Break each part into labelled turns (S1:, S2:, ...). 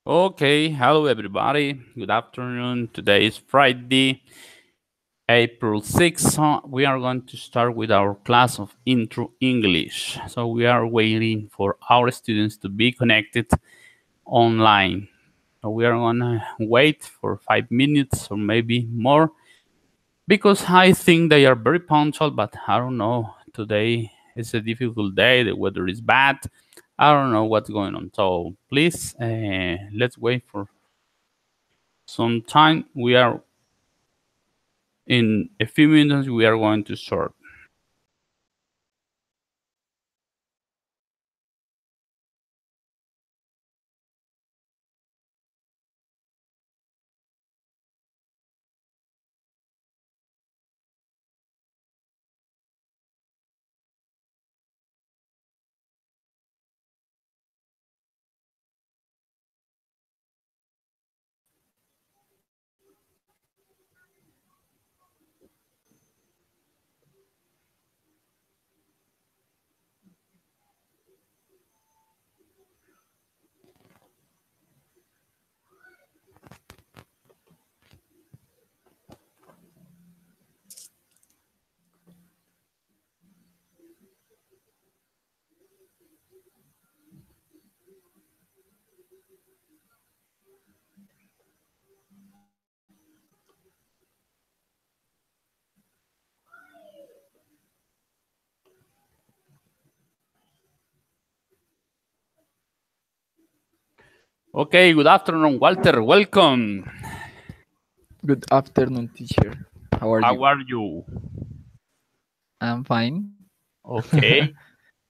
S1: Okay, hello everybody. Good afternoon. Today is Friday, April 6th. We are going to start with our class of Intro English. So we are waiting for our students to be connected online. So we are going to wait for 5 minutes or maybe more because I think they are very punctual, but I don't know. Today is a difficult day. The weather is bad. I don't know what's going on. So please, let's wait for some time. We are in a few minutes. We are going to start. Okay, good afternoon, Walter. Welcome.
S2: Good afternoon, teacher. How are
S1: How
S2: you?
S1: are you?
S2: I'm fine.
S1: Okay.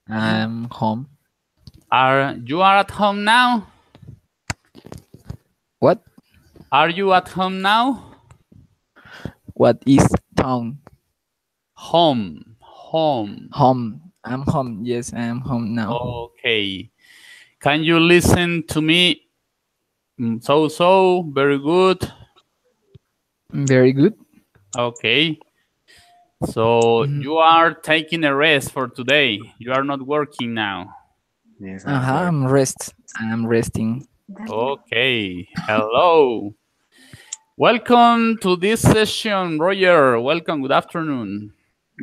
S2: I'm home.
S1: Are you are at home now?
S2: What?
S1: Are you at home now?
S2: What is town?
S1: Home.
S2: Home. I'm home. Yes, I am home now.
S1: Okay. Can you listen to me? So, very good.
S2: Very good.
S1: Okay. So
S2: Mhm.
S1: you are taking a rest for today. You are not working now.
S3: Yes,
S2: I'm rest. I'm resting.
S1: Okay. Hello. Welcome to this session, Roger. Welcome. Good afternoon.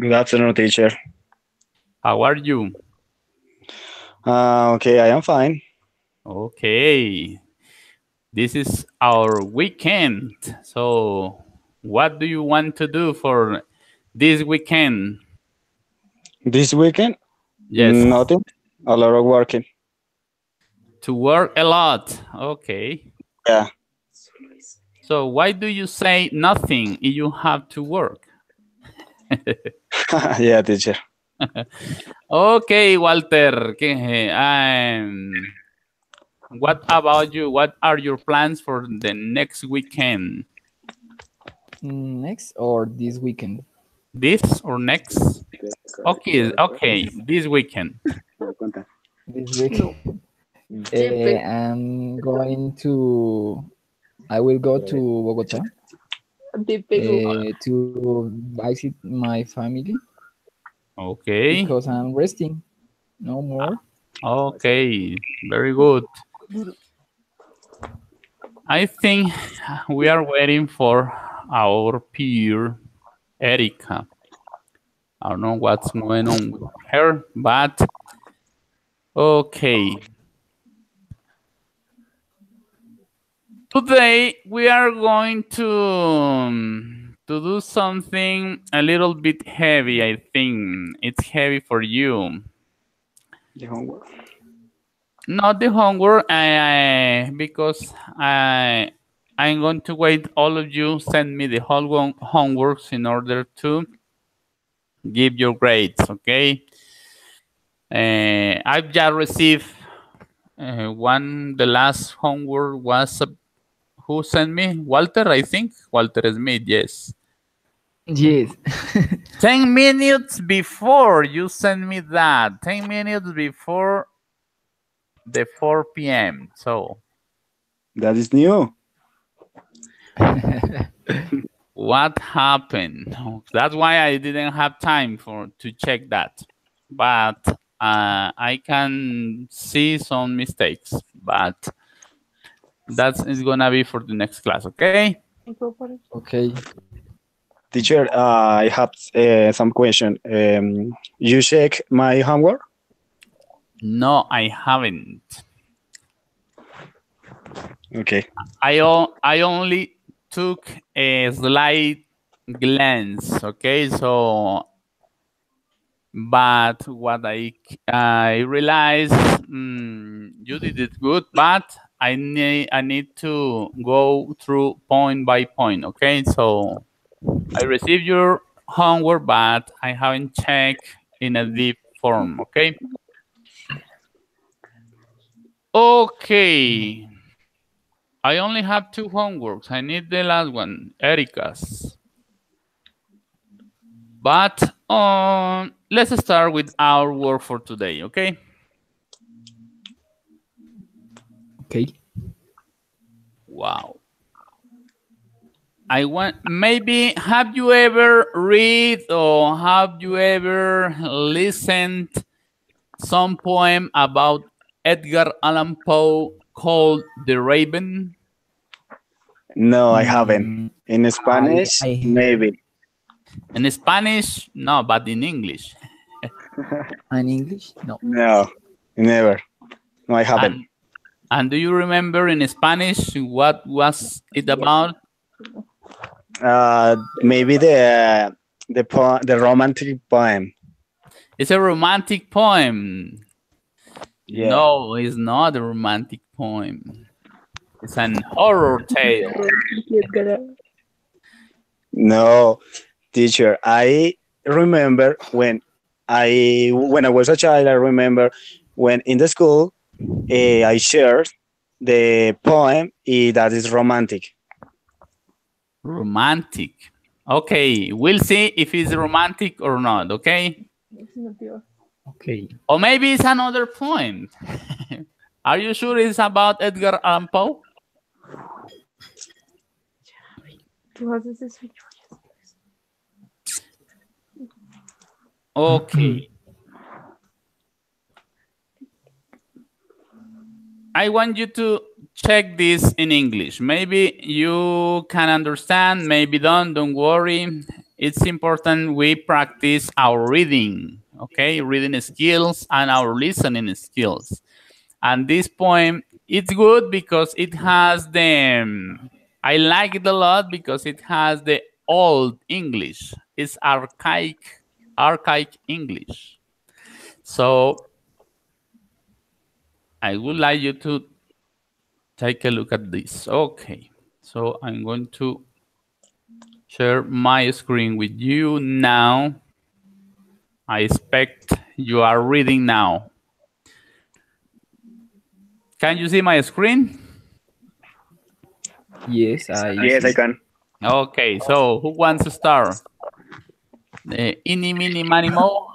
S3: Good afternoon, teacher.
S1: How are you?
S3: Okay, I am fine.
S1: Okay. This is our weekend. So, what do you want to do for this weekend?
S3: This weekend,
S1: Yes,
S3: nothing. A lot of working.
S1: to work a lot. Okay.
S3: Yeah.
S1: So, why do you say nothing if you have to work?
S3: Yeah, teacher.
S1: Okay, Walter. What about you? What are your plans for the next weekend?
S2: Next or this weekend?
S1: This or next? Okay, this weekend.
S2: This weekend. I'm going to. I will go to Bogota to visit my family
S1: Okay,
S2: because I'm resting. No more.
S1: okay, very good. I think we are waiting for our peer, Erica. I don't know what's going on with her, but okay. Today we are going to do something a little bit heavy. I think it's heavy for you.
S3: The homework.
S1: Not the homework, because I'm going to wait. All of you send me the whole homeworks in order to give your grades. Okay. I've just received one. The last homework was who sent me? Walter, I think. Walter Smith. Yes.
S2: Yes.
S1: 10 minutes before you send me that. 10 minutes before the 4 p.m. So
S3: That is new.
S1: what happened? That's why I didn't have time to check that. But I can see some mistakes. But That's is gonna be for the next class, okay?
S2: Okay.
S3: Teacher, I have some question. You check my homework?
S1: No, I haven't.
S3: Okay.
S1: I only took a slight glance, okay? So, but what I realized, you did it good, but I need to go through point by point, okay? So I received your homework, but I haven't checked in a deep form, okay? Okay. I only have 2 homeworks. I need the last one, Erica's. But let's start with our work for today, okay?
S2: Okay.
S1: Wow. Maybe have you ever read or have you ever listened some poem about Edgar Allan Poe called The Raven?
S3: No, I haven't. In
S2: I
S3: Spanish,
S2: heard
S3: maybe.
S1: In Spanish, no, but in English.
S2: in English. No.
S3: No, never. No, I haven't.
S1: And do you remember in Spanish what was it about?
S3: Maybe the romantic poem.
S1: It's a romantic poem.
S3: Yeah.
S1: No, it's not a romantic poem. It's an horror tale.
S3: No, teacher. I remember when I was a child. I remember when in the school I shared the poem that is romantic.
S1: Romantic. Okay, we'll see if it's romantic or not, okay?
S2: Okay.
S1: Or maybe it's another poem. Are you sure it's about Edgar Allan Poe? Okay. I want you to check this in English. Maybe you can understand, maybe don't worry. It's important we practice our reading, okay? Reading skills and our listening skills. And this poem, it's good because it has I like it a lot because it has the old English. It's archaic English. So I would like you to take a look at this. Okay, so I'm going to share my screen with you now. I expect you are reading now. Can you see my screen?
S2: Yes,
S3: Yes, I can.
S1: Okay, so who wants to start? Eeny, meeny, miny, mo?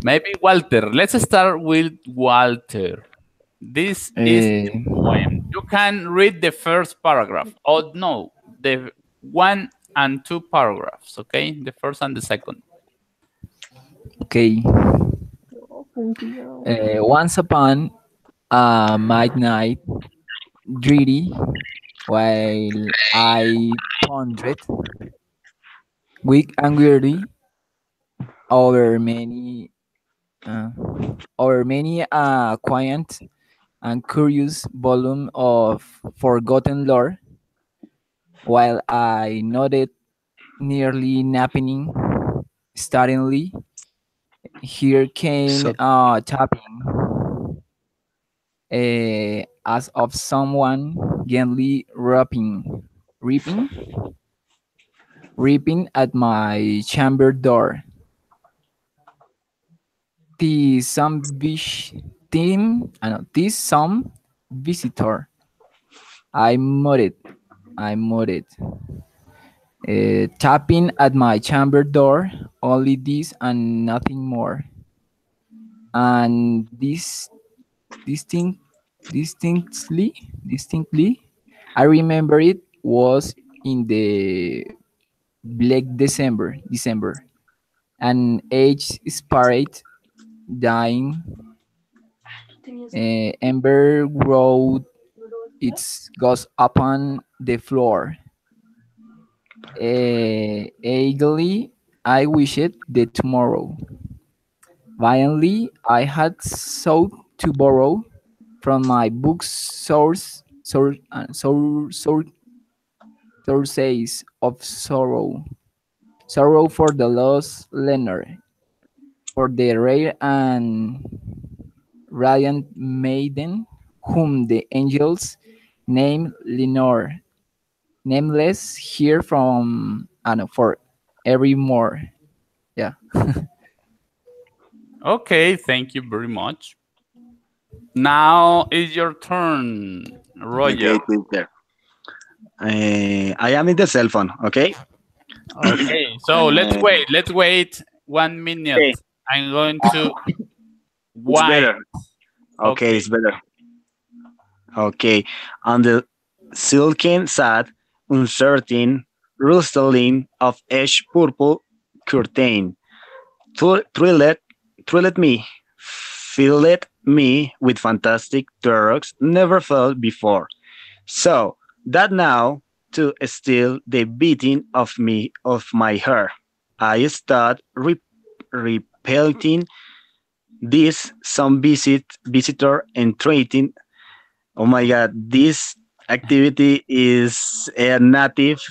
S1: Maybe Walter. Let's start with Walter. This is the poem. You can read the first paragraph. Oh, no, the 1 and 2 paragraphs, okay? The first and the second.
S2: Okay. Once upon a midnight dreary, while I pondered, weak and weary, over many, quiet and curious volume of forgotten lore, while I nodded, nearly napping, startlingly, here came tapping, as of someone gently ripping at my chamber door. Tis some visitor. I muttered, tapping at my chamber door. Only this and nothing more. And distinctly, I remember it was in the black December, an age spirit dying Ember road, it goes upon the floor. Eagerly, I wished the tomorrow. Violently, I had sought to borrow from my book's sources of sorrow. Sorrow for the lost Leonard, for the rare and radiant maiden whom the angels name Lenore, nameless here from and for evermore. Yeah.
S1: Okay, thank you very much. Now is your turn, Roger.
S3: Okay, teacher. I am in the cell phone. Okay.
S1: Okay, so let's
S3: Uh,
S1: wait. Let's wait 1 minute.
S3: okay,
S1: I'm going to
S3: it's
S1: wait.
S3: better. Okay,
S1: Okay.
S3: it's better. Okay, on the silken, sad, uncertain rustling of ash purple curtain, thrilled, thrilled me, filled me with fantastic drugs never felt before. So that now, to still the beating of my heart, I start repelling this some visitor entreating. Oh my God, this activity is a native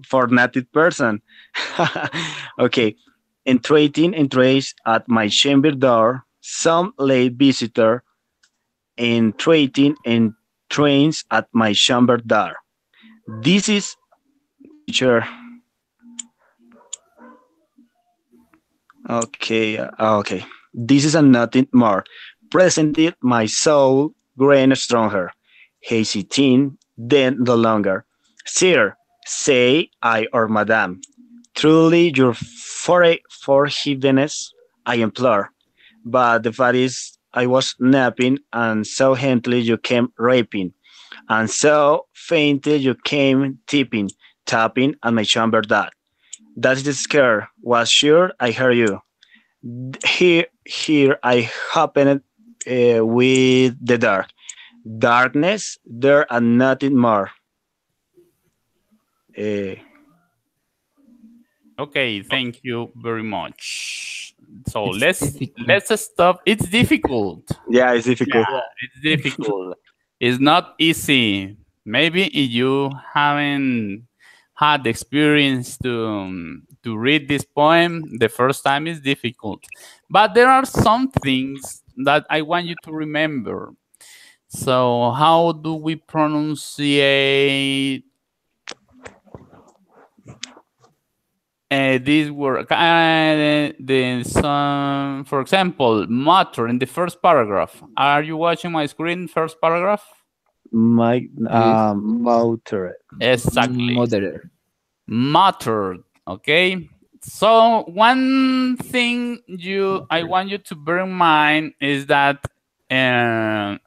S3: for native person. Okay, entreating entrace at my chamber door, some late visitor entreating entrains at my chamber door. This is teacher. Okay. This is a nothing more. Presented my soul grain stronger. Hesitating then no longer. Sir, say I or madam, truly your forgiveness I implore. But the fact is I was napping, and so gently you came raping, and so faintly you came tapping at my chamber door. That's the scare. Was sure I heard you. Here I happened with the darkness. There and nothing more. Uh,
S1: Okay, thank you very much. So
S2: It's difficult.
S1: let's stop. It's difficult.
S3: yeah, it's difficult.
S1: Yeah, it's difficult. It's not easy. Maybe if you haven't had the experience to read this poem, the first time is difficult. But there are some things that I want you to remember. So how do we pronunciate this word? The some, for example, matter in the first paragraph. Are you watching my screen? First paragraph.
S3: My
S2: Yes.
S3: motor.
S1: Exactly.
S2: Mother.
S1: Mattered. Okay. So one thing I want you to bear in mind is that I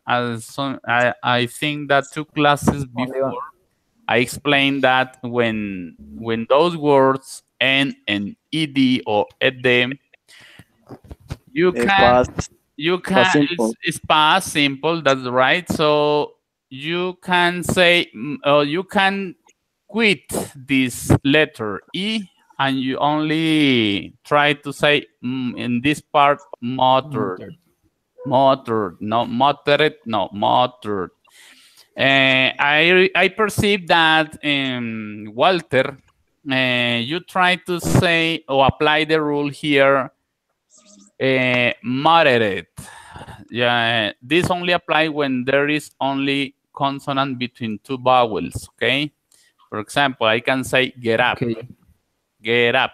S1: think that 2 classes before I explained that when those words end in ed or ed, you
S3: It
S1: can
S3: was simple.
S1: it's past simple. That's right. So you can say you can quit this letter E and you only try to say in this part motored, motored, no motored, no motored. I perceive that Walter, you try to say or apply the rule here, moderate. Yeah, this only apply when there is only consonant between 2 vowels. Okay. For example, I can say
S2: Okay.
S1: get up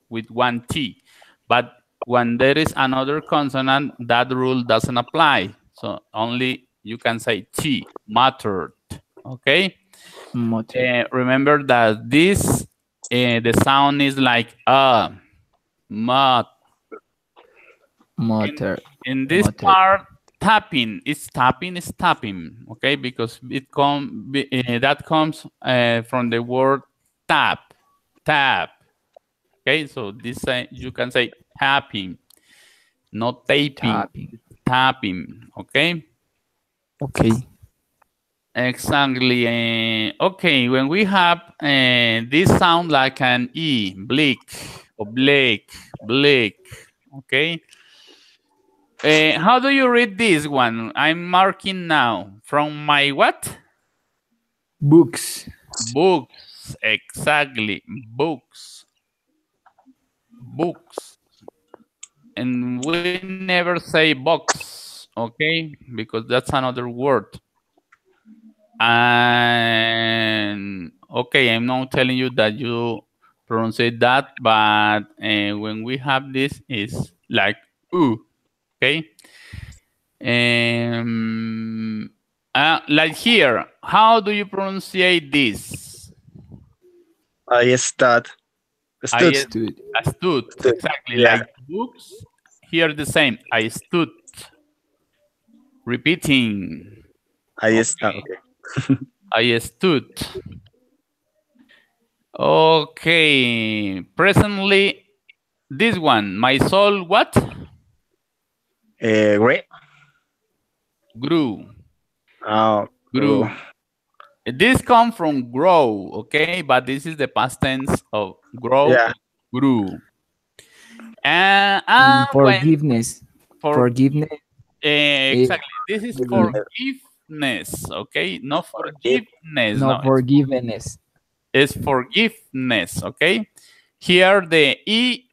S1: with 1 T. But when there is another consonant, that rule doesn't apply. So only you can say T, mattered. Okay?
S2: Motor.
S1: Remember that this, the sound is like mat.
S2: Motor.
S1: In this
S2: Motor.
S1: part, tapping is tapping, okay? Because that comes from the word tap. Okay, so this you can say tapping, not taping.
S2: Tapping.
S1: tapping. Okay.
S2: Okay.
S1: Exactly. Okay, when we have this sound like an E, bleak, oblique, bleak. Okay. How do you read this one? I'm marking now from my what?
S2: Books.
S1: Books. Exactly. Books. Books. And we never say box, okay? Because that's another word. And okay, I'm not telling you that you pronounce that, but when we have this, is like ooh, okay? Like here, how do you pronounce this?
S3: I start.
S1: I
S3: Stood.
S2: Stood.
S1: stood,
S3: Stood.
S1: exactly
S3: Yeah.
S1: like books. Here the same. I stood. Repeating.
S3: I start.
S1: Okay.
S3: Okay.
S1: I stood. Okay. Presently, this one. My soul what?
S3: Great.
S1: Grew.
S3: Oh,
S1: Grew. This comes from grow, okay? But this is the past tense of grow.
S3: yeah.
S1: Grew. And when
S2: Forgiveness.
S1: for
S2: Forgiveness.
S1: exactly, this is forgiveness, okay? Not
S3: Forgive.
S1: forgiveness.
S2: No
S1: No, it's
S2: forgiveness.
S1: forgiveness, okay? Here the E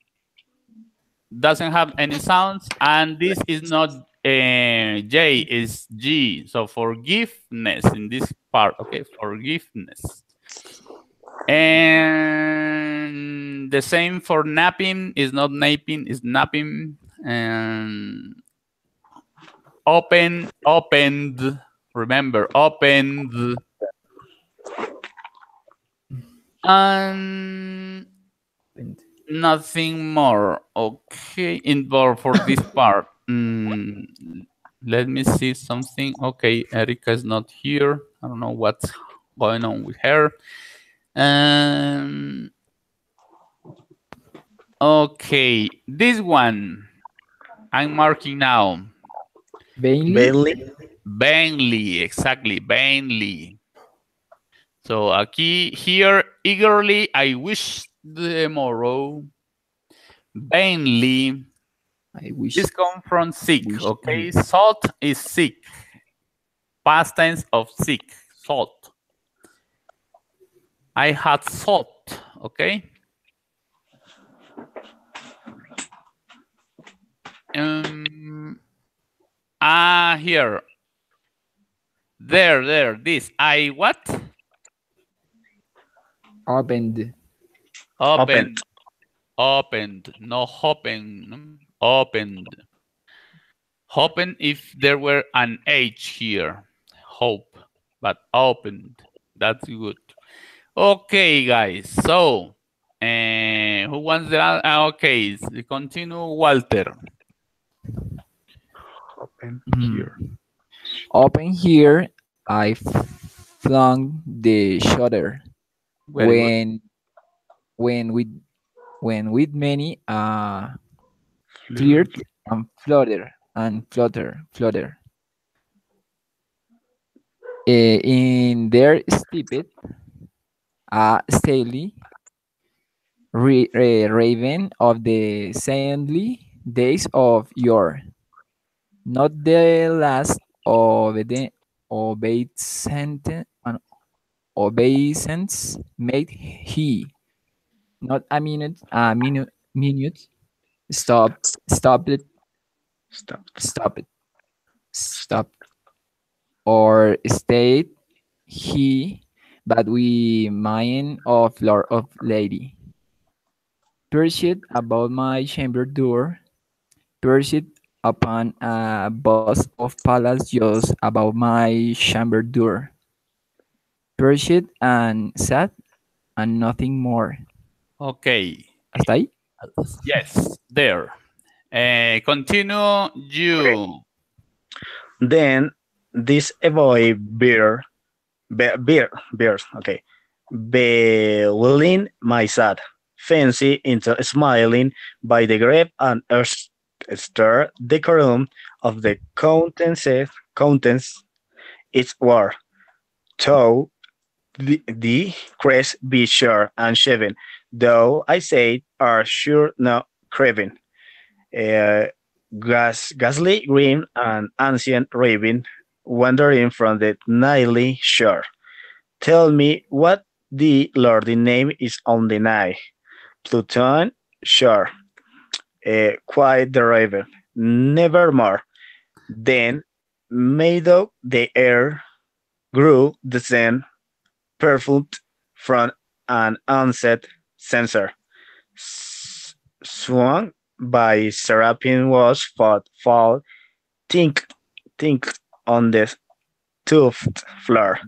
S1: doesn't have any sounds, and this is not J, is G. So forgiveness in this part, okay? Forgiveness. And the same for napping is not napping, is napping. And opened. Remember, opened. And nothing more. Okay, for this part. Let me see something. Okay, Erica is not here. I don't know what's going on with her. Okay, this one I'm marking now.
S2: Vainly.
S1: Vainly, exactly, vainly. So here, eagerly, I wish the morrow. Vainly.
S2: I wish.
S1: This comes from sick,
S2: wish
S1: okay? Salt is sick. Past tense of sick, salt. I had salt, okay? Here. There, this. I what?
S2: Opened.
S1: Opened. Opened. No open. Opened. Open if there were an H here. Hope. But opened. That's good. Okay, guys. So, who wants that? Okay, continue, Walter.
S3: Open
S2: here. Open here. I flung the shutter.
S1: Very good.
S2: When with many cleared and flutter. In their stupid stately raven of the saintly days of yore, not the last obeisance made he, not a minute. Stop it,
S3: Stop.
S2: stop it, stop, or stayed he, but we mind of lord of lady. Perched about my chamber door, perched upon a bust of palace just above my chamber door. Perched and sat and nothing more.
S1: Okay.
S2: ¿Hasta ahí?
S1: Yes, there. Continue, you.
S3: Then this boy bears. Okay. Bewilling my sad fancy into smiling by the grave and stir decorum of the contents its war. Though the crest be sure and shaven, though I say are sure no craving. Uh, ghastly green and ancient raven wandering from the nightly shore. Tell me what the lordly name is on the night. Pluton, sure. Quiet the raven. Nevermore. Then Meadow the air grew the scent perfumed from an onset censer. Swung by seraphim was fought fall think think on the toothed floor.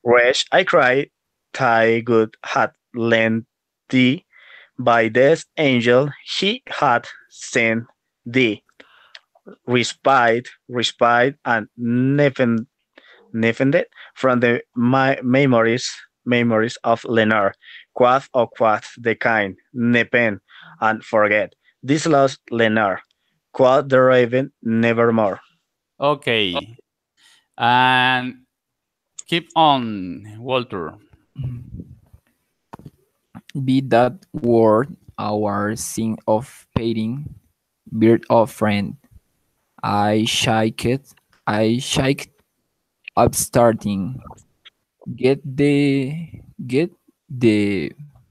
S3: Wretch, I cried, thy good had lent thee by this angel he had sent thee. Respite, and Nefended from the memories of Lenore, quath the kind, Nepen, and forget. This lost Lenore, quoth the raven, nevermore.
S1: Okay. And keep on, Walter.
S2: Be that word our sin of painting, beard of friend. I shake up starting. Get the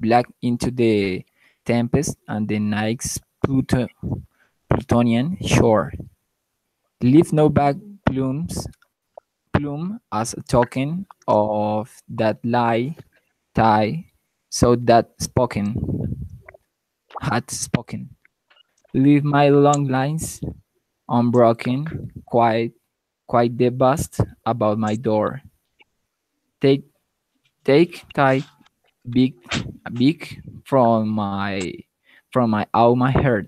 S2: black into the tempest and the night's Plutonian shore. Leave no back plume as a token of that lie tie, so that had spoken. Leave my long lines unbroken, quite the bust about my door. Take take thy big big from my out my heart,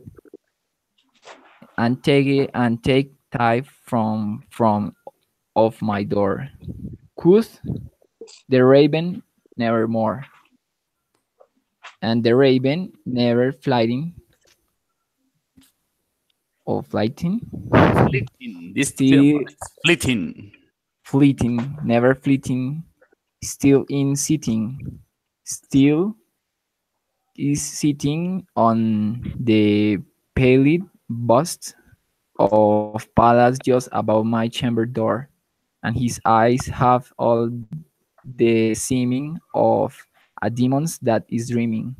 S2: and take thy from off my door. Quoth the raven nevermore, and the raven never flighting,
S1: Fleeting. This
S2: still
S1: one is fleeting.
S2: fleeting, never fleeting, still in sitting, still is sitting on the pallid bust of Pallas just above my chamber door, and his eyes have all the seeming of a demon's that is dreaming.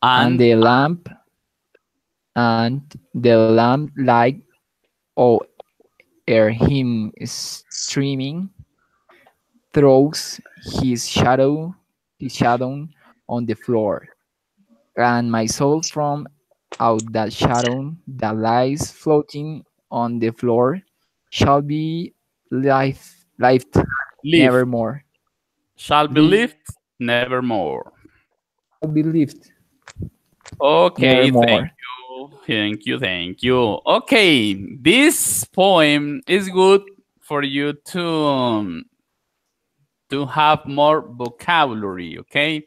S2: And
S1: And
S2: the lamp light o'er him streaming throws his shadow on the floor, and my soul from out that shadow that lies floating on the floor shall be life
S1: live.
S2: nevermore.
S1: Shall be
S2: Live
S1: lived, nevermore.
S2: shall be lived
S1: Okay,
S2: nevermore.
S1: thank you. Okay, this poem is good for you to have more vocabulary, okay?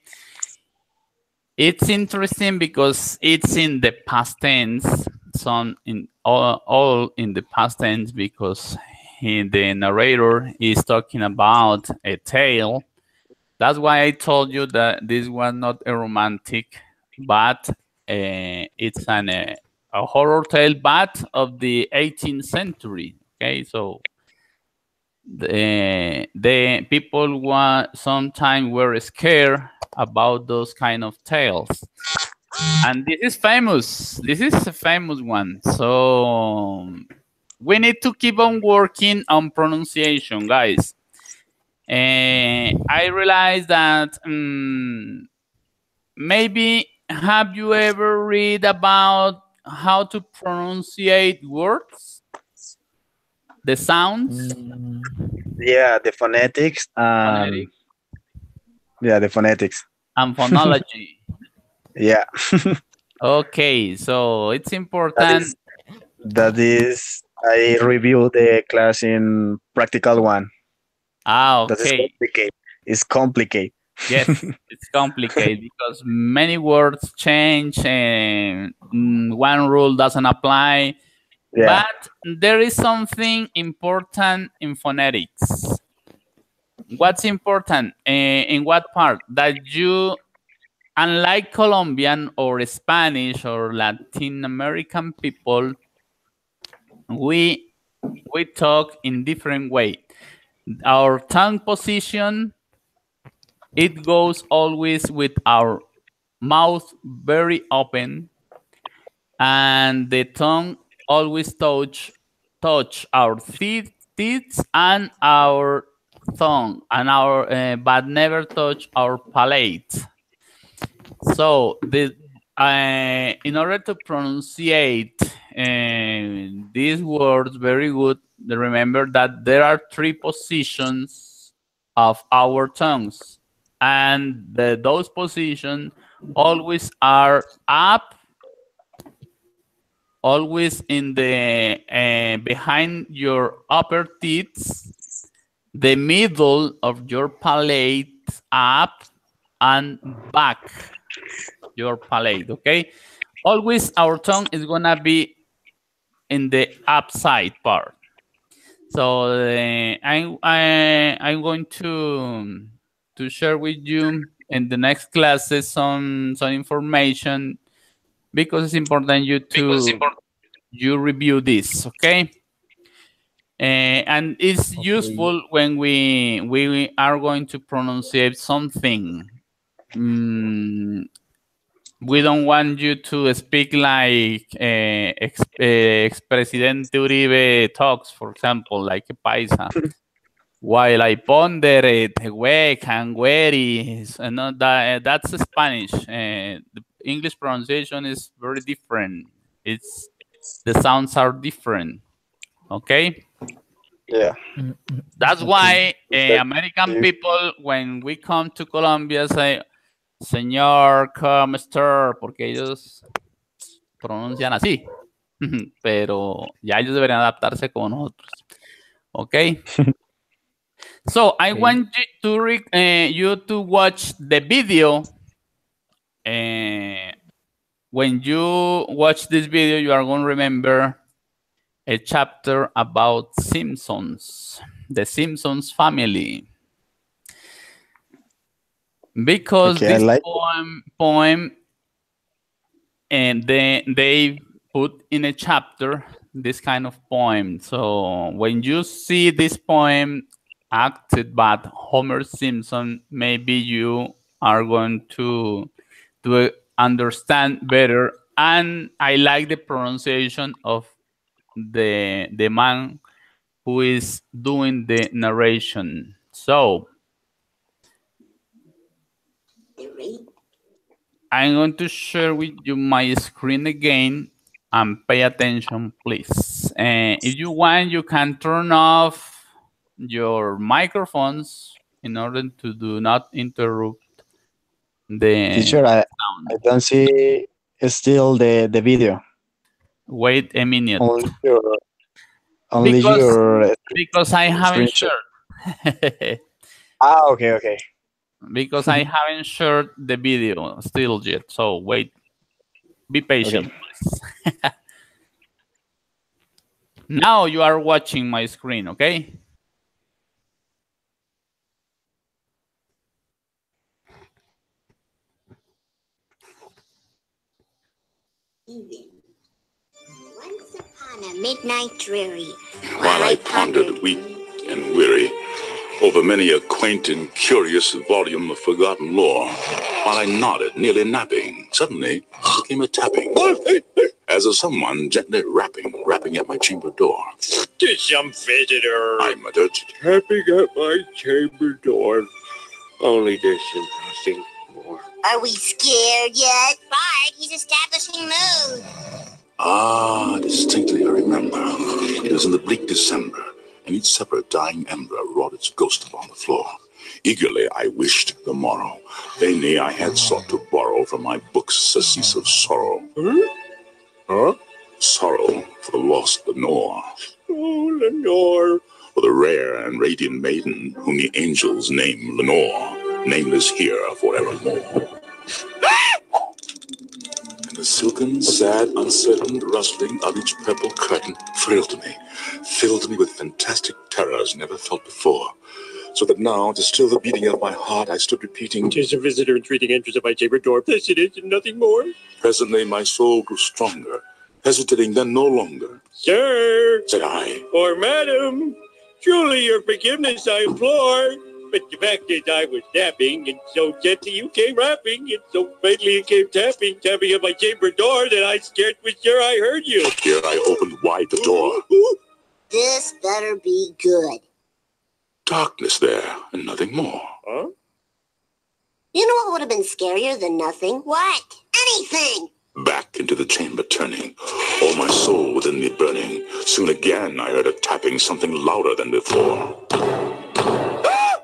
S1: It's interesting because it's in the past tense, some in all in the past tense because the narrator is talking about a tale. That's why I told you that this was not a romantic, but it's a horror tale, but of the 18th century. Okay, so the people sometimes were scared about those kind of tales, and this is famous. This is a famous one. So we need to keep on working on pronunciation, guys. I realized that maybe have you ever read about how to pronunciate words, the sounds,
S2: Mm,
S3: Yeah, the phonetics.
S1: phonetic,
S3: Yeah, the phonetics.
S1: and phonology?
S3: Yeah,
S1: Okay, so it's
S3: that
S1: important.
S3: is that is. I review the class in practical one. That is
S1: Okay.
S3: complicated. It's complicated.
S1: Yes, it's complicated because many words change and one rule doesn't apply.
S3: Yeah.
S1: But there is something important in phonetics. What's important? In what part? That you, unlike Colombian or Spanish or Latin American people, we talk in different way. Our tongue position, it goes always with our mouth very open, and the tongue always touch our teeth and our tongue and our but never touch our palate. So the in order to pronunciate these words very good, remember that there are three positions of our tongues, and those positions always are up, always in the behind your upper teeth, the middle of your palate up, and back your palate. Okay, always our tongue is gonna be in the upside part. So I'm going to share with you in the next classes some information, because it's important you review this, okay? And it's useful when we are going to pronunciate something. We don't want you to speak like ex-presidente Uribe talks, for example, like a paisa. While I ponder it, huec and hueris, and that's Spanish. The English pronunciation is very different. The sounds are different. Okay.
S3: Yeah.
S1: That's
S2: Okay.
S1: why American people, when we come to Colombia, say, Señor, Mr., porque ellos pronuncian así. Pero ya ellos deberían adaptarse con nosotros. Okay. So I want you to watch the video. When you watch this video, you are going to remember a chapter about Simpsons, the Simpsons family. Because this poem, and they put in a chapter this kind of poem. So when you see this poem acted by Homer Simpson, maybe you are going to understand better. And I like the pronunciation of the man who is doing the narration. So I'm going to share with you my screen again, and pay attention, please. If you want, you can turn off your microphones in order to do not interrupt the
S3: Teacher, I don't see still the video.
S1: Wait a minute.
S3: Only
S1: because I haven't shared.
S3: Okay.
S1: Because I haven't shared the video still yet. So wait. Be patient, please. Now you are watching my screen, okay?
S4: Once upon a midnight dreary,
S5: while I pondered, weak and weary, over many a quaint and curious volume of forgotten lore, while I nodded, nearly napping, suddenly there came a tapping, as of someone gently rapping at my chamber door.
S6: "'Tis some visitor,"
S5: I muttered,
S6: "tapping at my chamber door. Only this and nothing more."
S4: Are we scared yet? Bard, he's establishing mood.
S5: Ah, distinctly I remember. It was in the bleak December, and each separate dying ember wrought its ghost upon the floor. Eagerly I wished the morrow. Vainly I had sought to borrow from my books surcease of sorrow.
S6: Huh?
S5: Sorrow for the lost Lenore.
S6: Oh, Lenore.
S5: For the rare and radiant maiden whom the angels name Lenore. nameless here forevermore. And the silken, sad, uncertain rustling of each purple curtain filled me with fantastic terrors never felt before. So that now, to still the beating of my heart, I stood repeating,
S6: "'Tis a visitor entreating entrance of my chamber door. This it is, and nothing more."
S5: Presently my soul grew stronger, hesitating then no longer.
S6: "Sir,"
S5: Said I,
S6: or "Madam, truly your forgiveness I implore. But the fact is I was napping, and so gently you came rapping, and so faintly you came tapping at my chamber door that I scarce was sure I heard you."
S5: Here I opened wide the door.
S4: This better be good.
S5: Darkness there, and nothing more.
S6: Huh?
S4: You know what would have been scarier than nothing? What? Anything!
S5: Back into the chamber turning, all my soul within me burning. Soon again I heard a tapping, something louder than before.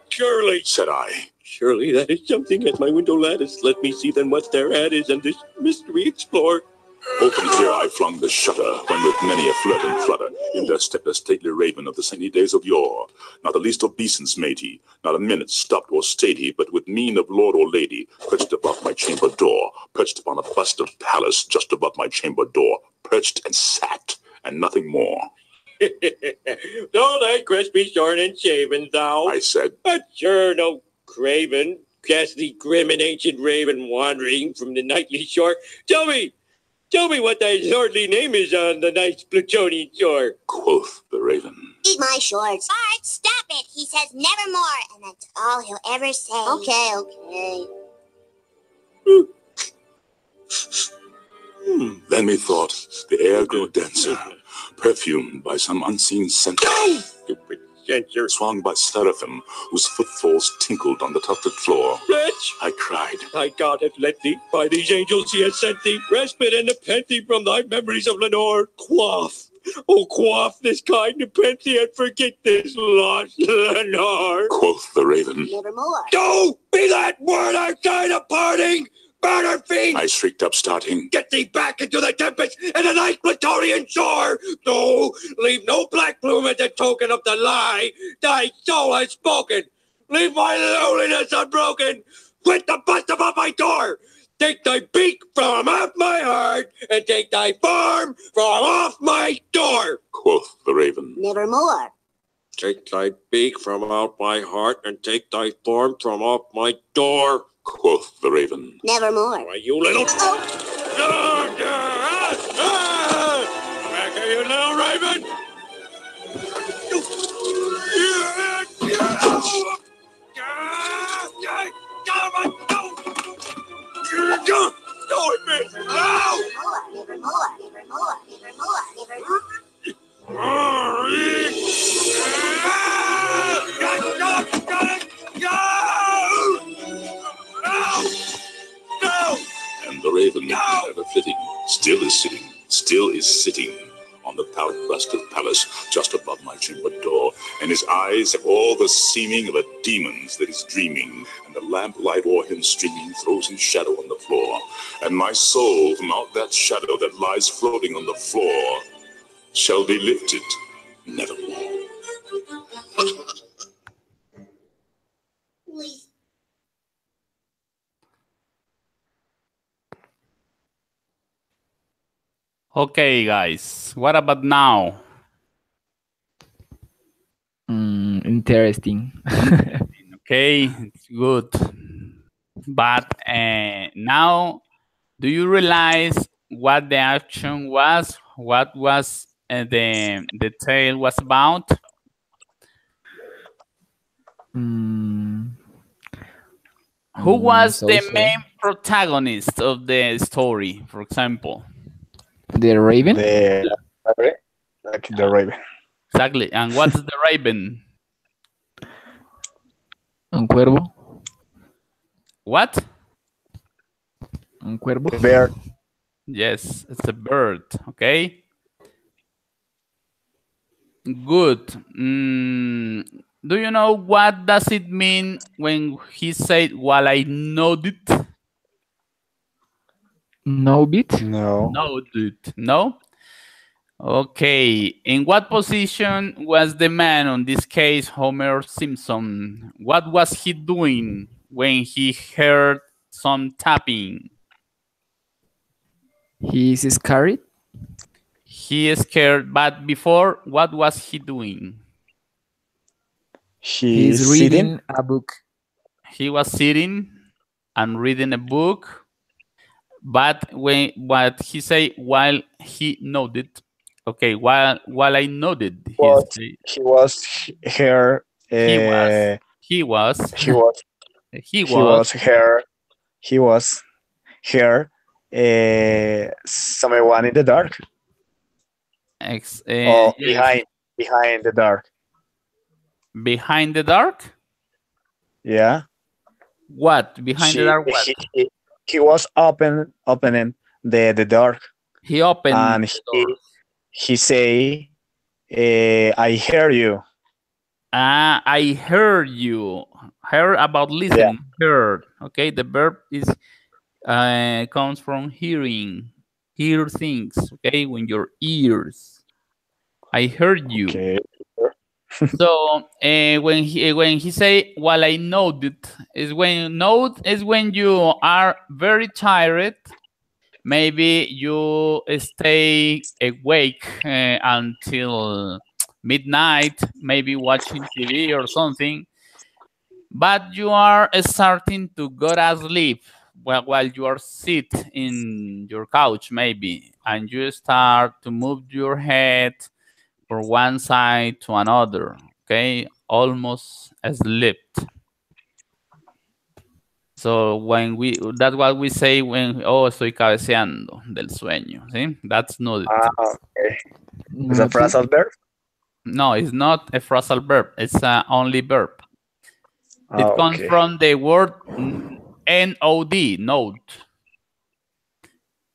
S6: "Surely,"
S5: Said I,
S6: "surely that is something at my window lattice. Let me see then what thereat is, and this mystery explore."
S5: open here I flung the shutter, when with many a flirt and flutter, in there stepped a stately raven of the saintly days of yore. Not the least obeisance made he, not a minute stopped or stayed he, but with mien of lord or lady, perched above my chamber door, perched upon a bust of Pallas just above my chamber door, perched and sat, and nothing more.
S6: "Though thy crest be shorn and shaven, thou,"
S5: I said,
S6: "but sure no craven, ghastly grim and ancient raven wandering from the nightly shore. Tell me what thy lordly name is on the nice Plutonian shore."
S5: quoth the raven.
S4: Eat my shorts. Bart, stop it. He says nevermore, and that's all he'll ever say. Okay.
S5: Then methought the air grew denser, perfumed by some unseen scent,
S6: Stupid censor.
S5: swung by seraphim whose footfalls tinkled on the tufted floor.
S6: "Wretch,
S5: I cried,
S6: thy God hath led thee, by these angels he has sent thee, respite and nepenthe from thy memories of Lenore. Quaff, oh quaff this kind nepenthe, and forget this lost Lenore."
S5: quoth the raven.
S4: Nevermore.
S6: "Go, be that word outside of parting! Burner fiend!
S5: I shrieked up, starting,
S6: Get thee back into the tempest and the nice Plutonian shore! No, leave no black plume as a token of the lie thy soul has spoken! Leave my loneliness unbroken! Quit the bust above my door! Take thy beak from off my heart, and take thy form from off my door!
S5: quoth the raven.
S4: Nevermore.
S6: Take thy beak from out my heart, and take thy form from off my door!
S5: quoth the raven.
S4: Nevermore.
S6: Why, you little...
S4: Oh,
S6: Back at you, little raven!
S5: And the raven, ever flitting, still is sitting on the proud bust of Pallas just above my chamber door, and his eyes have all the seeming of a demon's that is dreaming, and the lamplight o'er him streaming throws his shadow on the floor, and my soul from out that shadow that lies floating on the floor shall be lifted nevermore.
S4: please.
S1: Okay, guys, what about now?
S2: Interesting.
S1: Okay, it's good. But now, do you realize what the action was? What was the tale was about? Who was
S2: So
S1: the
S2: so.
S1: main protagonist of the story, for example?
S2: The Raven?
S3: The raven.
S1: Exactly. And what's the raven?
S2: Un cuervo?
S1: What?
S2: Un cuervo?
S3: The bear.
S1: Yes, it's a bird. Okay. Good. Do you know what does it mean when he said, "While I know it"?
S2: No bit?
S3: No.
S1: No, dude. No? Okay. In what position was the man, on this case, Homer Simpson? What was he doing when he heard some tapping?
S2: He is scared.
S1: He is scared, but before, what was he doing?
S2: He's reading a book.
S1: He was sitting and reading a book, but what he say while he nodded? Okay, while I nodded,
S3: he was here.
S1: he was
S3: He was here. Someone in the dark.
S1: Yes.
S3: Behind the dark.
S1: Behind the dark.
S3: Yeah.
S1: What behind the dark? What?
S3: He was opening the door.
S1: He opened
S3: and
S1: the door.
S3: He say, "I hear you."
S1: I heard you. Heard about listening. Yeah. Heard. Okay, the verb is comes from hearing. Hear things. Okay, when your ears. I heard you.
S3: Okay.
S1: So when he say while I noted is when you are very tired. Maybe you stay awake until midnight, maybe watching TV or something, but you are starting to go to sleep while you are sit in your couch maybe, and you start to move your head from one side to another, okay, almost asleep. So that's what we say when estoy cabeceando del sueño. See, that's not.
S3: Okay. Is a phrasal verb?
S1: No, it's not a phrasal verb. It's a only verb. It comes from the word N-O-D, note.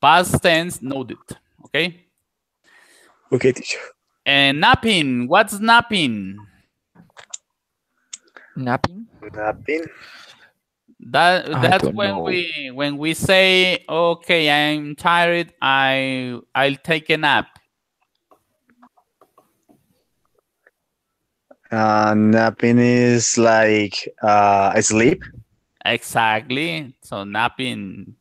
S1: Past tense, noted. Okay.
S3: Okay, teacher.
S1: And napping. What's napping?
S2: Napping.
S1: That's when we say, okay, I'm tired, I'll take a nap.
S3: Napping is like sleep.
S1: Exactly. So napping,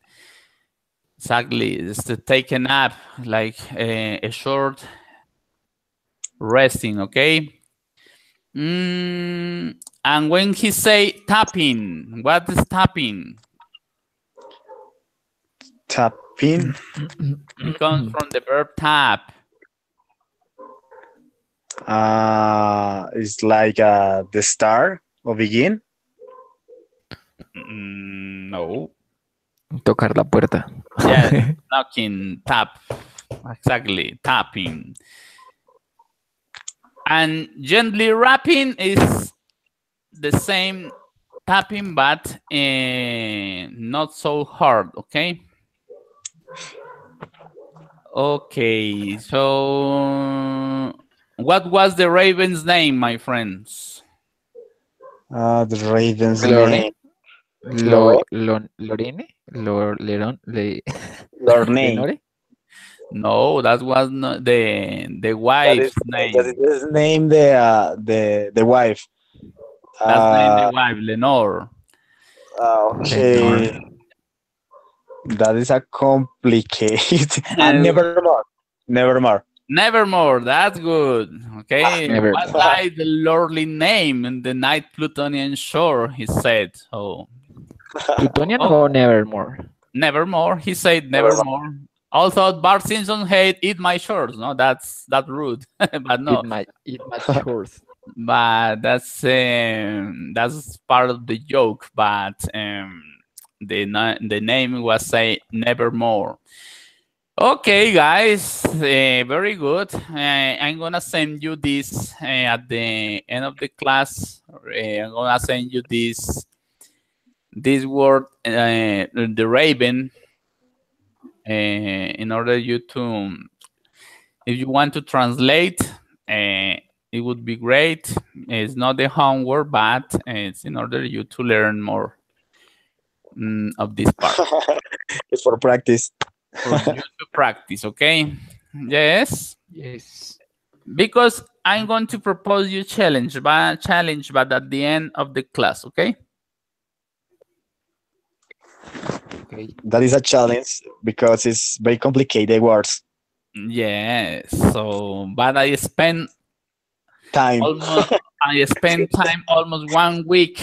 S1: exactly, is to take a nap, like a short resting. Okay. And when he say tapping, what is tapping?
S3: Tapping.
S1: It comes from the verb tap.
S3: It's like the start or begin.
S1: No.
S2: Tocar la puerta.
S1: Yeah, knocking, tap. Exactly, tapping. And gently rapping is the same tapping, but not so hard, okay? Okay, so what was the raven's name, my friends?
S3: The raven's name.
S2: Lorene?
S3: Lorne.
S1: No, that was not the wife's name.
S3: That is name the wife.
S1: That's name the wife, Lenore.
S3: Okay. Lenore. That is a complicated. Nevermore.
S1: That's good. Okay. What like the lordly name in the night Plutonian shore, he said. Oh.
S2: Plutonian or Nevermore?
S1: Nevermore. He said Nevermore. Also, Bart Simpson hate eat my shorts. No, that's rude. But no.
S2: Eat my shorts.
S1: But that's part of the joke. But the name was say Nevermore. Okay, guys, very good. I'm gonna send you this at the end of the class. I'm gonna send you this word, the raven, in order you to, if you want to translate, it would be great. It's not the homework, but it's in order you to learn more of this part.
S3: It's for practice.
S1: For you to practice, okay? Yes.
S2: Yes.
S1: Because I'm going to propose you challenge, but at the end of the class, okay?
S2: Okay.
S3: That is a challenge because it's very complicated words.
S1: Yes. So, but
S3: Time.
S1: I spent time almost 1 week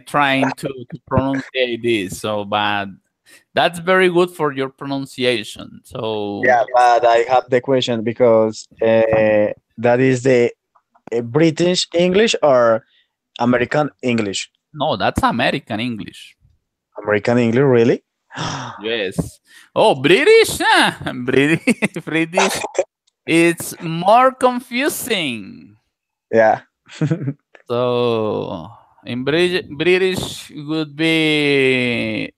S1: trying to pronounce this. So, but that's very good for your pronunciation. So,
S3: Yeah, but I have the question because that is the British English or American English?
S1: no, that's American English.
S3: American English, really?
S1: Yes. Oh, British? British. British. It's more confusing.
S3: Yeah.
S1: So, in British would be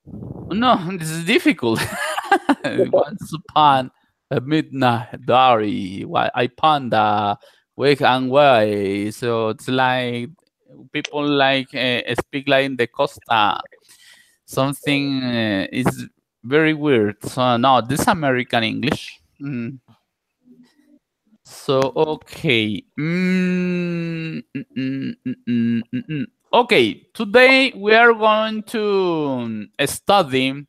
S1: no, this is difficult. Once upon a midnight diary, I ponder wake and way. So it's like people like speak like in the Costa. Something is very weird. So no, this American English. So okay. Okay, today we are going to study.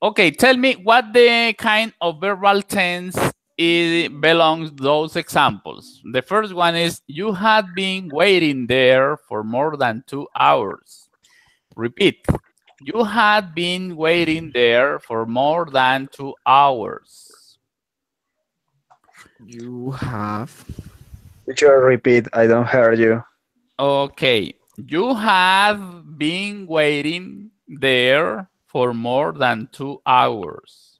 S1: Okay, tell me what the kind of verbal tense belongs those examples. The first one is you had been waiting there for more than 2 hours. Repeat. You had been waiting there for more than 2 hours.
S2: You have
S3: Could you repeat? I don't hear you.
S1: Okay. You have been waiting there for more than 2 hours.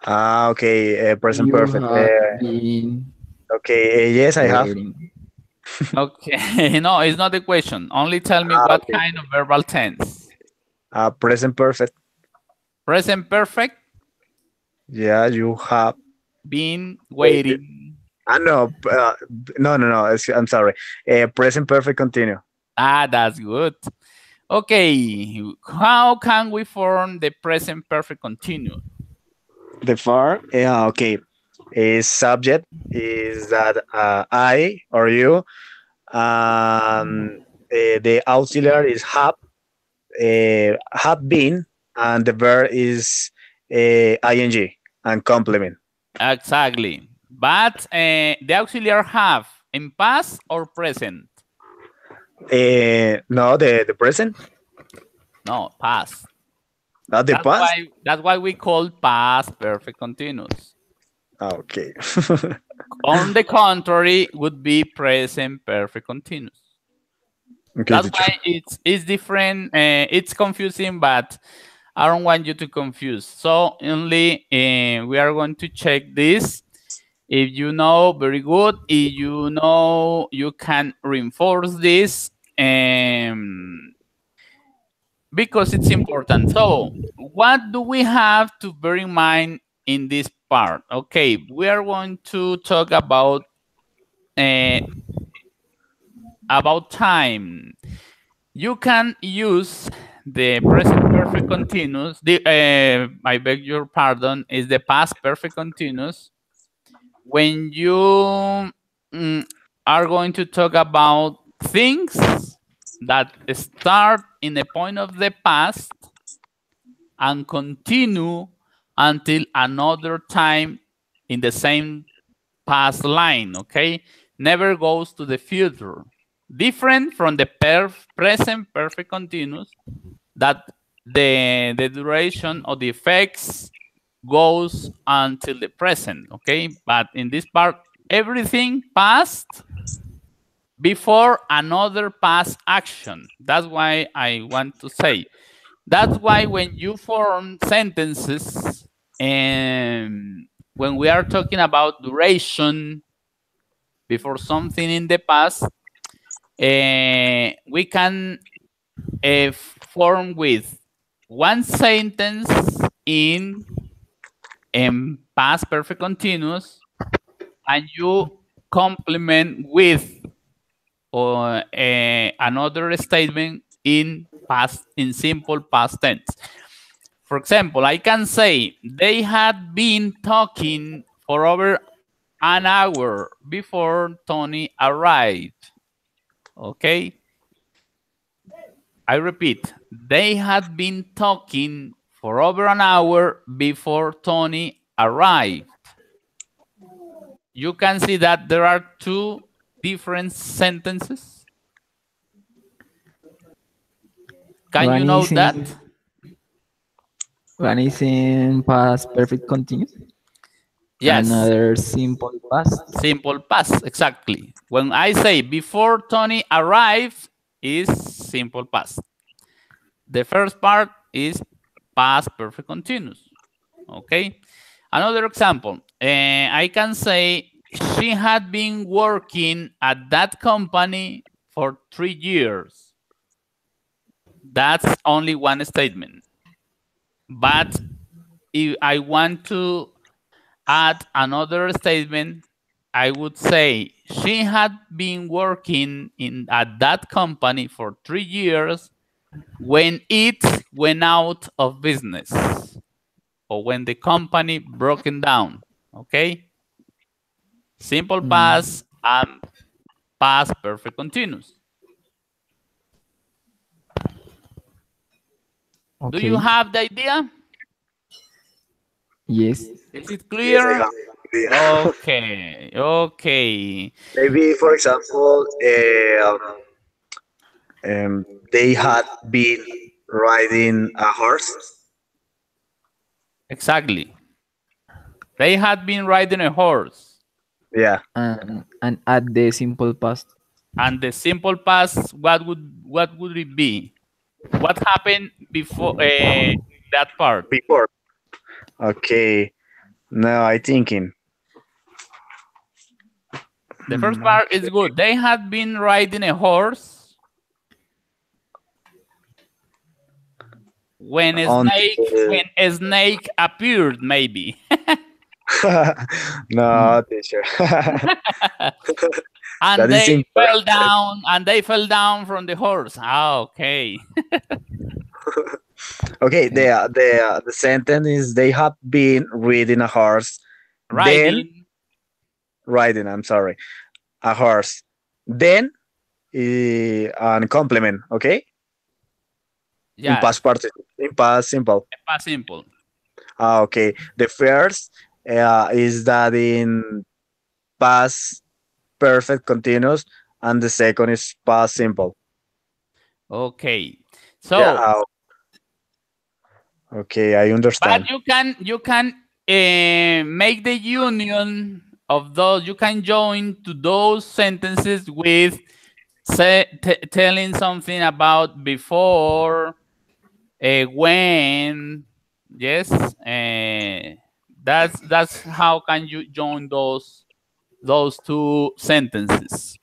S3: Ah, okay. Present
S2: you
S3: perfect.
S2: have been
S3: Okay. Yes, I have.
S2: waiting.
S1: Okay. No, it's not the question. Only tell me what
S3: Okay.
S1: kind of verbal tense.
S3: Present perfect.
S1: Present perfect,
S3: Yeah, you have.
S1: been waiting.
S3: No, no. I'm sorry. Present perfect continue.
S1: Ah, that's good. Okay. How can we form the present perfect continuous?
S3: The far. Yeah, okay. Is subject is that I or you. The auxiliary is have been, and the verb is ing and complement.
S1: Exactly. But the auxiliary have in past or present?
S3: No, the present,
S1: No, past.
S3: not the past.
S1: That's why we call past perfect continuous.
S3: Okay.
S1: On the contrary, would be present perfect continuous.
S3: Okay,
S1: That's
S3: teacher.
S1: why it's different. It's confusing, but I don't want you to confuse. So only we are going to check this. If you know, very good. If you know, you can reinforce this because it's important. So what do we have to bear in mind in this part? Okay, we are going to talk about time. You can use the present perfect continuous. I beg your pardon, is the past perfect continuous when you are going to talk about things that start in a point of the past and continue until another time in the same past line, okay? Never goes to the future. Different from the present perfect continuous that the duration of the effects goes until the present, okay? But in this part, everything passed before another past action. That's why I want to say. That's why when you form sentences and when we are talking about duration before something in the past, we can form with one sentence in past perfect continuous, and you complement with another statement in simple past tense. For example, I can say they had been talking for over an hour before Tony arrived. Okay. I repeat, they had been talking for over an hour before Tony arrived. You can see that there are two different sentences. Can
S2: One
S1: you know
S2: is in-
S1: that?
S2: One is in past perfect continuous.
S1: Yes.
S2: Another simple past.
S1: Simple past, exactly. When I say before Tony arrived is simple past. The first part is past perfect continuous. Okay. Another example, I can say she had been working at that company for 3 years. That's only one statement. But if I want to add another statement, I would say she had been working at that company for 3 years when it went out of business or when the company broken down. Okay? Simple past and past perfect continuous.
S2: Okay.
S1: Do you have the idea?
S2: Yes.
S1: Is it clear?
S3: Yeah.
S1: Okay. Okay.
S3: Maybe, for example, they had been riding a horse.
S1: Exactly. They had been riding a horse.
S3: Yeah.
S2: And add the simple past.
S1: And the simple past, what would it be? What happened before that part?
S3: Before. Okay. Now I thinking.
S1: The first part is good. They had been riding a horse when a snake appeared, maybe.
S3: No, teacher.
S1: And
S3: That is
S1: they fell
S3: incorrect.
S1: down. And they fell down from the horse. Ah, okay.
S3: Okay, the sentence is they have been riding a horse. Then riding. I'm sorry, a horse. Then an complement. Okay.
S1: Yeah.
S3: In past participle. In past simple.
S1: Past simple.
S3: Okay. The first is that in past perfect continuous, and the second is past simple.
S1: Okay. So.
S3: Yeah. Okay, I understand.
S1: But you can make the union of those. You can join to those sentences with telling something about before, when. Yes, that's how can you join those two sentences.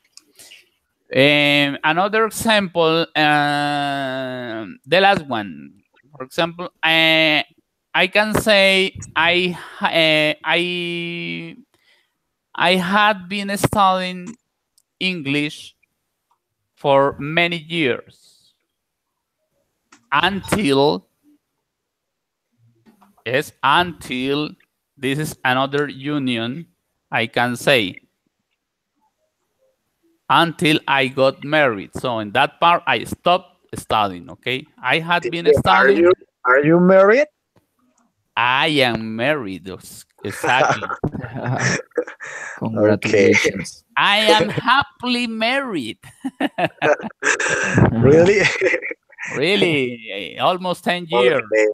S1: Another example, the last one. For example, I can say I had been studying English for many years until this is another union. I can say until I got married. So in that part, I stopped studying. Okay, I had been studying.
S3: Are you married?
S1: I am married. Exactly.
S2: Congratulations.
S3: Okay.
S1: I am happily married.
S3: Really?
S1: Really, almost 10 years.
S3: Okay.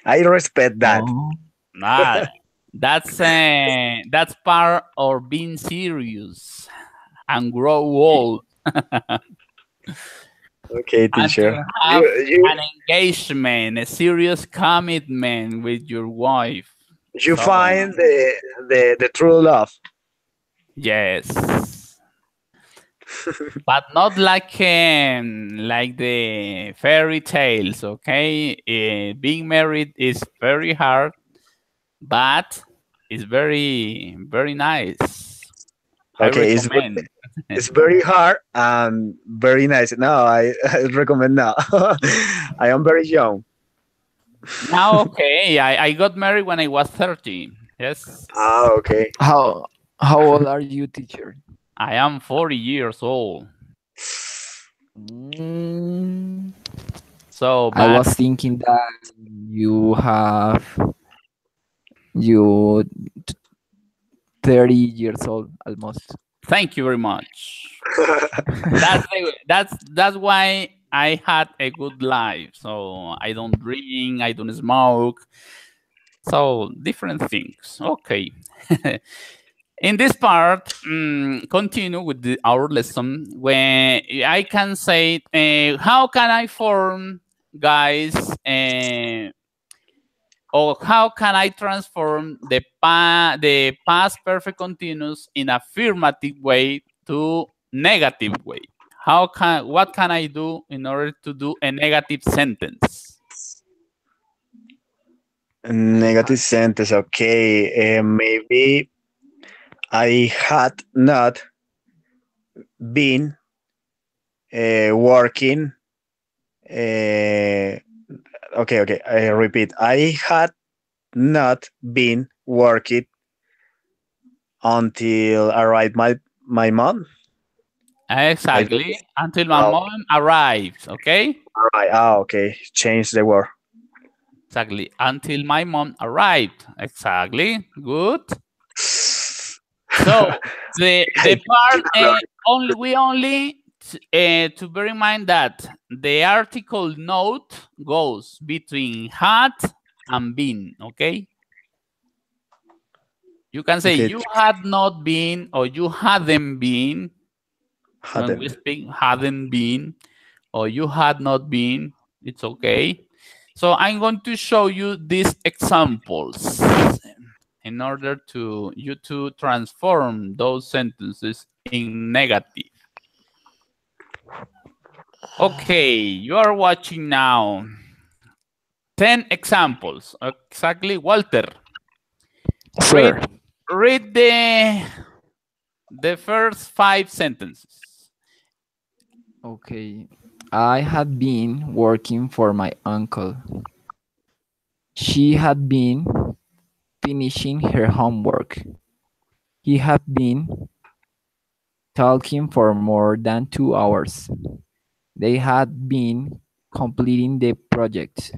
S3: I respect that.
S2: Oh.
S1: Nah, that's part of being serious and grow old.
S3: Okay, teacher.
S1: And to have an engagement, a serious commitment with your wife.
S3: You find the true love.
S1: Yes. But not like the fairy tales, okay? Being married is very hard, but it's very, very nice.
S3: Okay, it's very hard and very nice. No, I recommend now. I am very young.
S1: Now, okay, I got married when I was 30. Yes.
S3: Ah, okay.
S2: How old are you, teacher?
S1: I am 40 years old. So
S2: I
S1: bad.
S2: was thinking that you have you 30 years old almost.
S1: Thank you very much. That's why I had a good life. So I don't drink, I don't smoke. So different things. Okay. In this part, continue with our lesson where I can say, how can I form, guys, or how can I transform the past perfect continuous in affirmative way to negative way? What can I do in order to do a negative sentence?
S3: Negative sentence. Okay. Maybe I had not been working. Okay. I repeat. I had not been working until arrived my mom.
S1: Exactly. Until my
S3: Oh,
S1: mom arrives. Okay.
S3: right. Okay. Change the word.
S1: Exactly. Until my mom arrived. Exactly. Good. So the part only to bear in mind that the article note goes between had and been. Okay. You can say
S3: Okay.
S1: you had not been or you hadn't been. When we
S3: Hadn't.
S1: speak hadn't been or you had not been, it's okay. So I'm going to show you these examples in order to you to transform those sentences in negative. Okay, you are watching now 10 examples. Exactly, Walter.
S2: Sure.
S1: Read the first 5 sentences.
S2: Okay. I had been working for my uncle. She had been finishing her homework. He had been talking for more than 2 hours. They had been completing the project.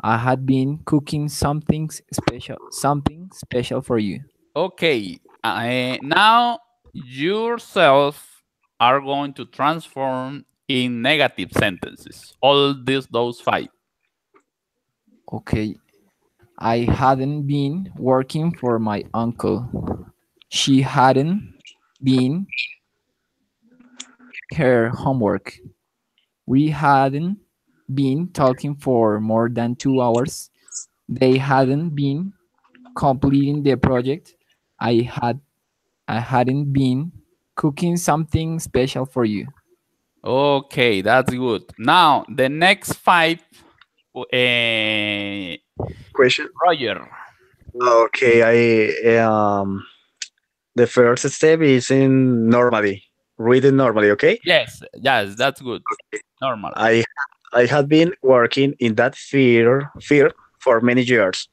S2: I had been cooking something special for you.
S1: Okay, now yourself are going to transform in negative sentences. All those 5.
S2: Okay. I hadn't been working for my uncle. She hadn't been her homework. We hadn't been talking for more than 2 hours. They hadn't been completing the project. I hadn't been cooking something special for you.
S1: Okay, that's good. Now the next 5,
S3: Question.
S1: Roger.
S3: Okay. The first step is in normally. Read it normally. Okay.
S1: Yes, that's good. Normal.
S3: I had been working in that field for many years.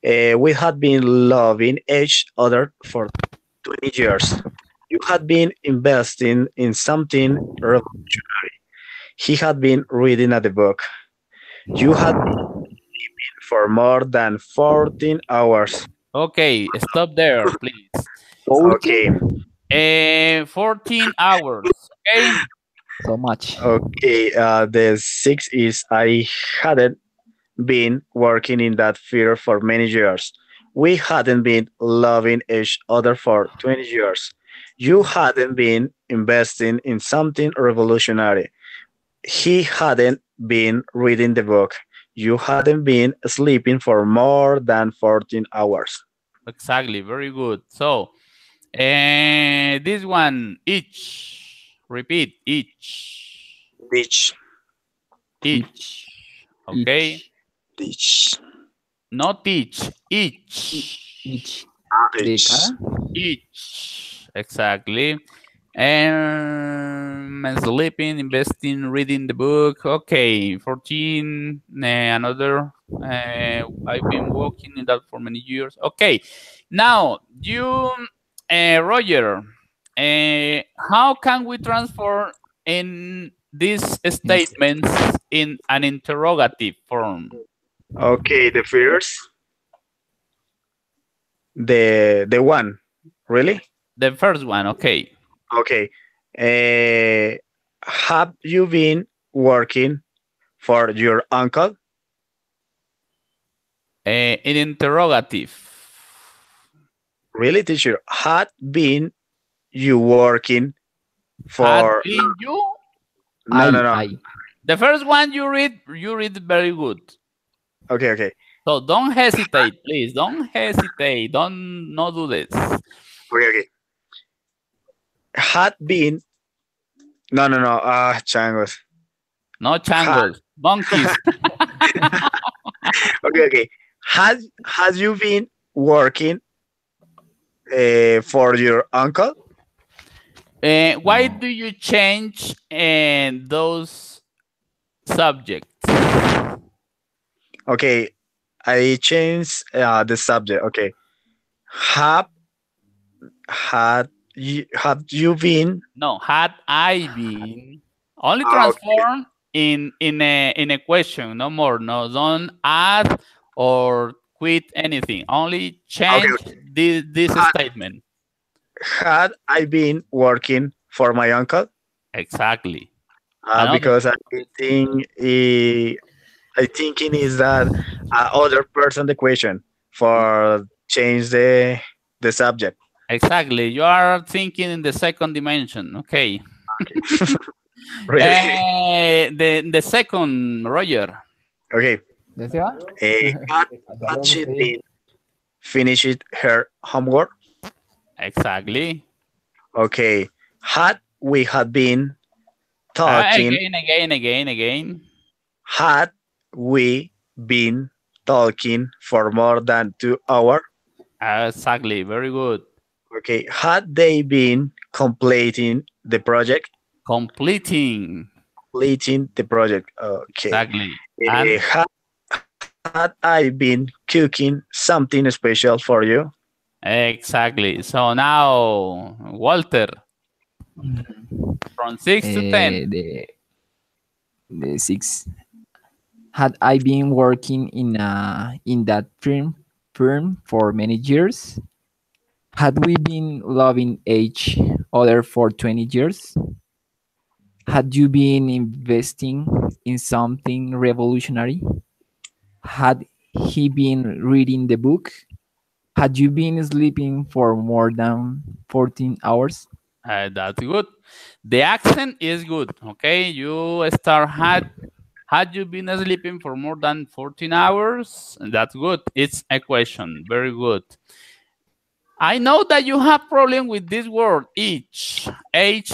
S3: We had been loving each other for 20 years. You had been investing in something revolutionary. He had been reading at the book. You had been for more than 14 hours.
S1: Okay, stop there, please.
S2: 14?
S3: Okay.
S1: 14 hours. Okay.
S2: So much.
S3: Okay. The six is I hadn't been working in that field for many years. We hadn't been loving each other for 20 years. You hadn't been investing in something revolutionary. He hadn't been reading the book. You hadn't been sleeping for more than 14 hours.
S1: Exactly. Very good. So, this one, each. Repeat, each.
S3: Ditch,
S1: Each. Okay.
S3: ditch,
S1: Not each. Each.
S2: Each.
S3: ditch.
S1: Each. Exactly. And sleeping, investing, reading the book. Okay. 14. Another. I've been working in that for many years. Okay. Now, you, Roger, how can we transform in these statements in an interrogative form?
S3: Okay, the first, the one, really?
S1: The first one, okay.
S3: Okay. Have you been working for your uncle?
S1: In interrogative.
S3: Really, teacher? Had been you working
S1: Had
S3: for?
S1: been you?
S3: No, no, no.
S1: The first one you read very good.
S3: Okay, okay.
S1: So don't hesitate, please. Don't hesitate. Don't not do this.
S3: Okay, okay. Had been. No, no, no. Changos.
S1: No changos. Monkeys.
S3: Okay, okay. Has you been working for your uncle?
S1: Why do you change those subjects?
S3: Okay, I changed the subject. Okay, have you been?
S1: No, had I been. Only
S3: Okay.
S1: transform in a question, no more. No, don't add or quit anything. Only change this statement.
S3: Had I been working for my uncle?
S1: Exactly.
S3: Because I think I thinking is that other person the question for change the subject.
S1: Exactly. You are thinking in the second dimension. Okay.
S3: Really?
S1: The second, Roger.
S3: Okay. Had she been finished her homework?
S1: Exactly.
S3: Okay. Had we had been talking?
S1: Again.
S3: Had we been talking for more than 2 hours?
S1: Exactly. Very good.
S3: Okay. Had they been completing the project?
S1: Completing
S3: the project. Okay.
S1: Exactly.
S3: Had I been cooking something special for you?
S1: Exactly. So now, Walter, from 6 to 10.
S2: The 6. Had I been working in that firm for many years? Had we been loving each other for 20 years? Had you been investing in something revolutionary? Had he been reading the book? Had you been sleeping for more than 14 hours?
S1: That's good. The accent is good. Okay, you start had you been sleeping for more than 14 hours? That's good. It's a question. Very good. I know that you have problem with this word each. Each.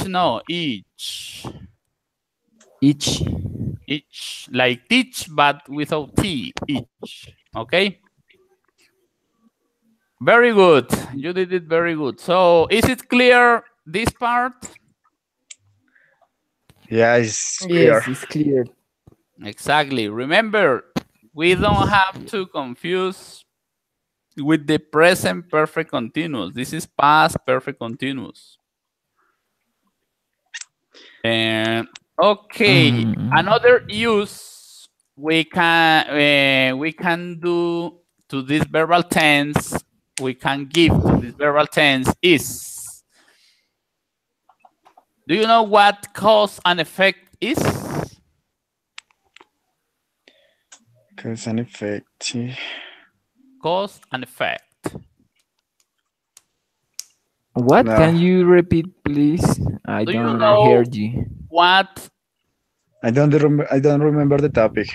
S1: Each, like teach, but without T, each, okay? Very good, you did it very good. So is it clear, this part?
S3: Yeah, it's clear.
S2: Yes, it's clear.
S1: Exactly, remember, we don't have to confuse with the present perfect continuous. This is past perfect continuous. And okay, another use we can do to this verbal tense, we can give to this verbal tense is, do you know what cause and effect is?
S3: Cause and effect.
S1: Cause and effect.
S2: What? No. Can you repeat, please? I don't hear you.
S1: What?
S3: I don't remember the topic.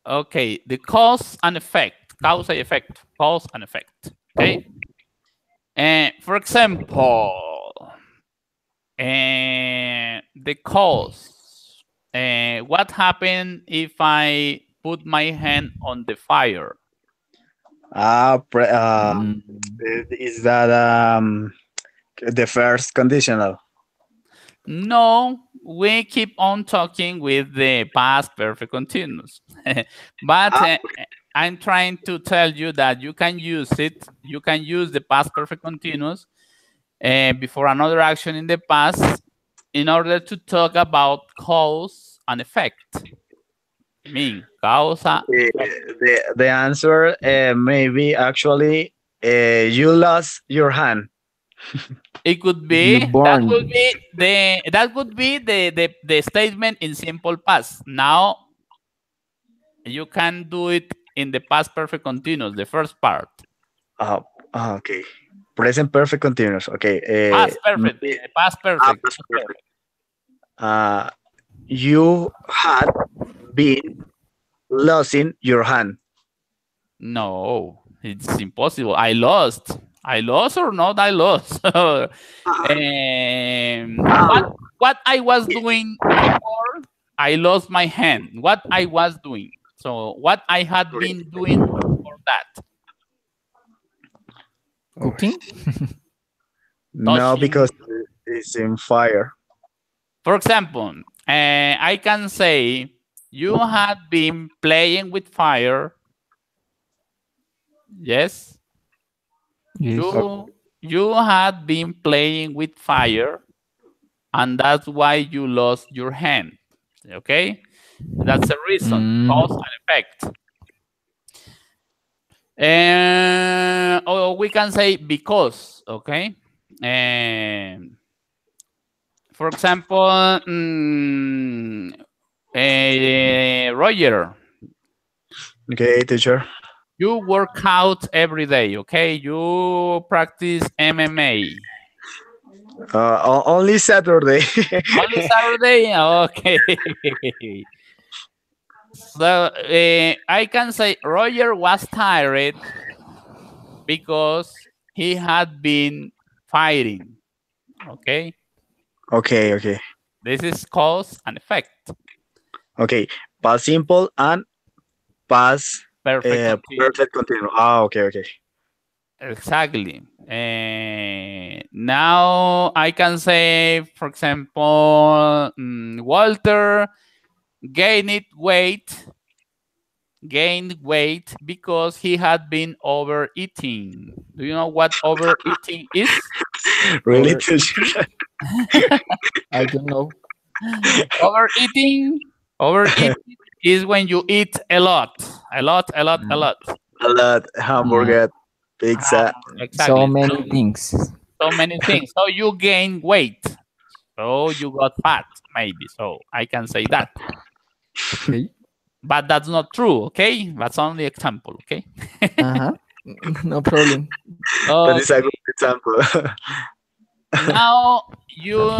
S1: Okay, the cause and effect. Cause and effect. Cause and effect. Okay. For example, the cause. What happened if I put my hand on the fire?
S3: Is that the first conditional?
S1: No, we keep on talking with the past perfect continuous. But I'm trying to tell you that you can use it. You can use the past perfect continuous before another action in the past in order to talk about cause and effect. Causa.
S3: The answer maybe actually you lost your hand.
S1: It could be
S2: You born.
S1: that would be the statement in simple past. Now you can do it in the past perfect continuous, the first part.
S3: Okay. Present perfect continuous. Okay.
S1: Past perfect. Past perfect.
S3: Past perfect. You had been losing your hand.
S1: No, it's impossible. I lost. I lost or not? I lost. What I was doing before I lost my hand. What I was doing. So what I had been doing before that.
S2: Cooking?
S3: No,
S1: Touching.
S3: because it's in fire.
S1: For example, I can say you had been playing with fire. Yes.
S2: Yes.
S1: You had been playing with fire, and that's why you lost your hand. Okay, that's the reason. Cause and effect. Or we can say because. Okay. For example, Roger.
S3: Okay, teacher.
S1: You work out every day, okay? You practice MMA.
S3: Only Saturday.
S1: Only Saturday? Okay. So I can say Roger was tired because he had been fighting. Okay.
S3: Okay.
S1: This is cause and effect.
S3: Okay. Past simple and past
S1: Perfect.
S3: perfect continuous. Okay.
S1: Exactly. Now I can say, for example, Walter gained weight because he had been overeating. Do you know what overeating is?
S3: Really, teacher?
S2: I don't know.
S1: Overeating is when you eat a lot.
S3: A lot. Hamburger, pizza.
S1: Exactly.
S2: So many things.
S1: So many things. So you gain weight. So you got fat, maybe. So I can say that.
S2: Okay.
S1: But that's not true, okay? That's only example, okay?
S2: No problem.
S3: That is a good example.
S1: Now you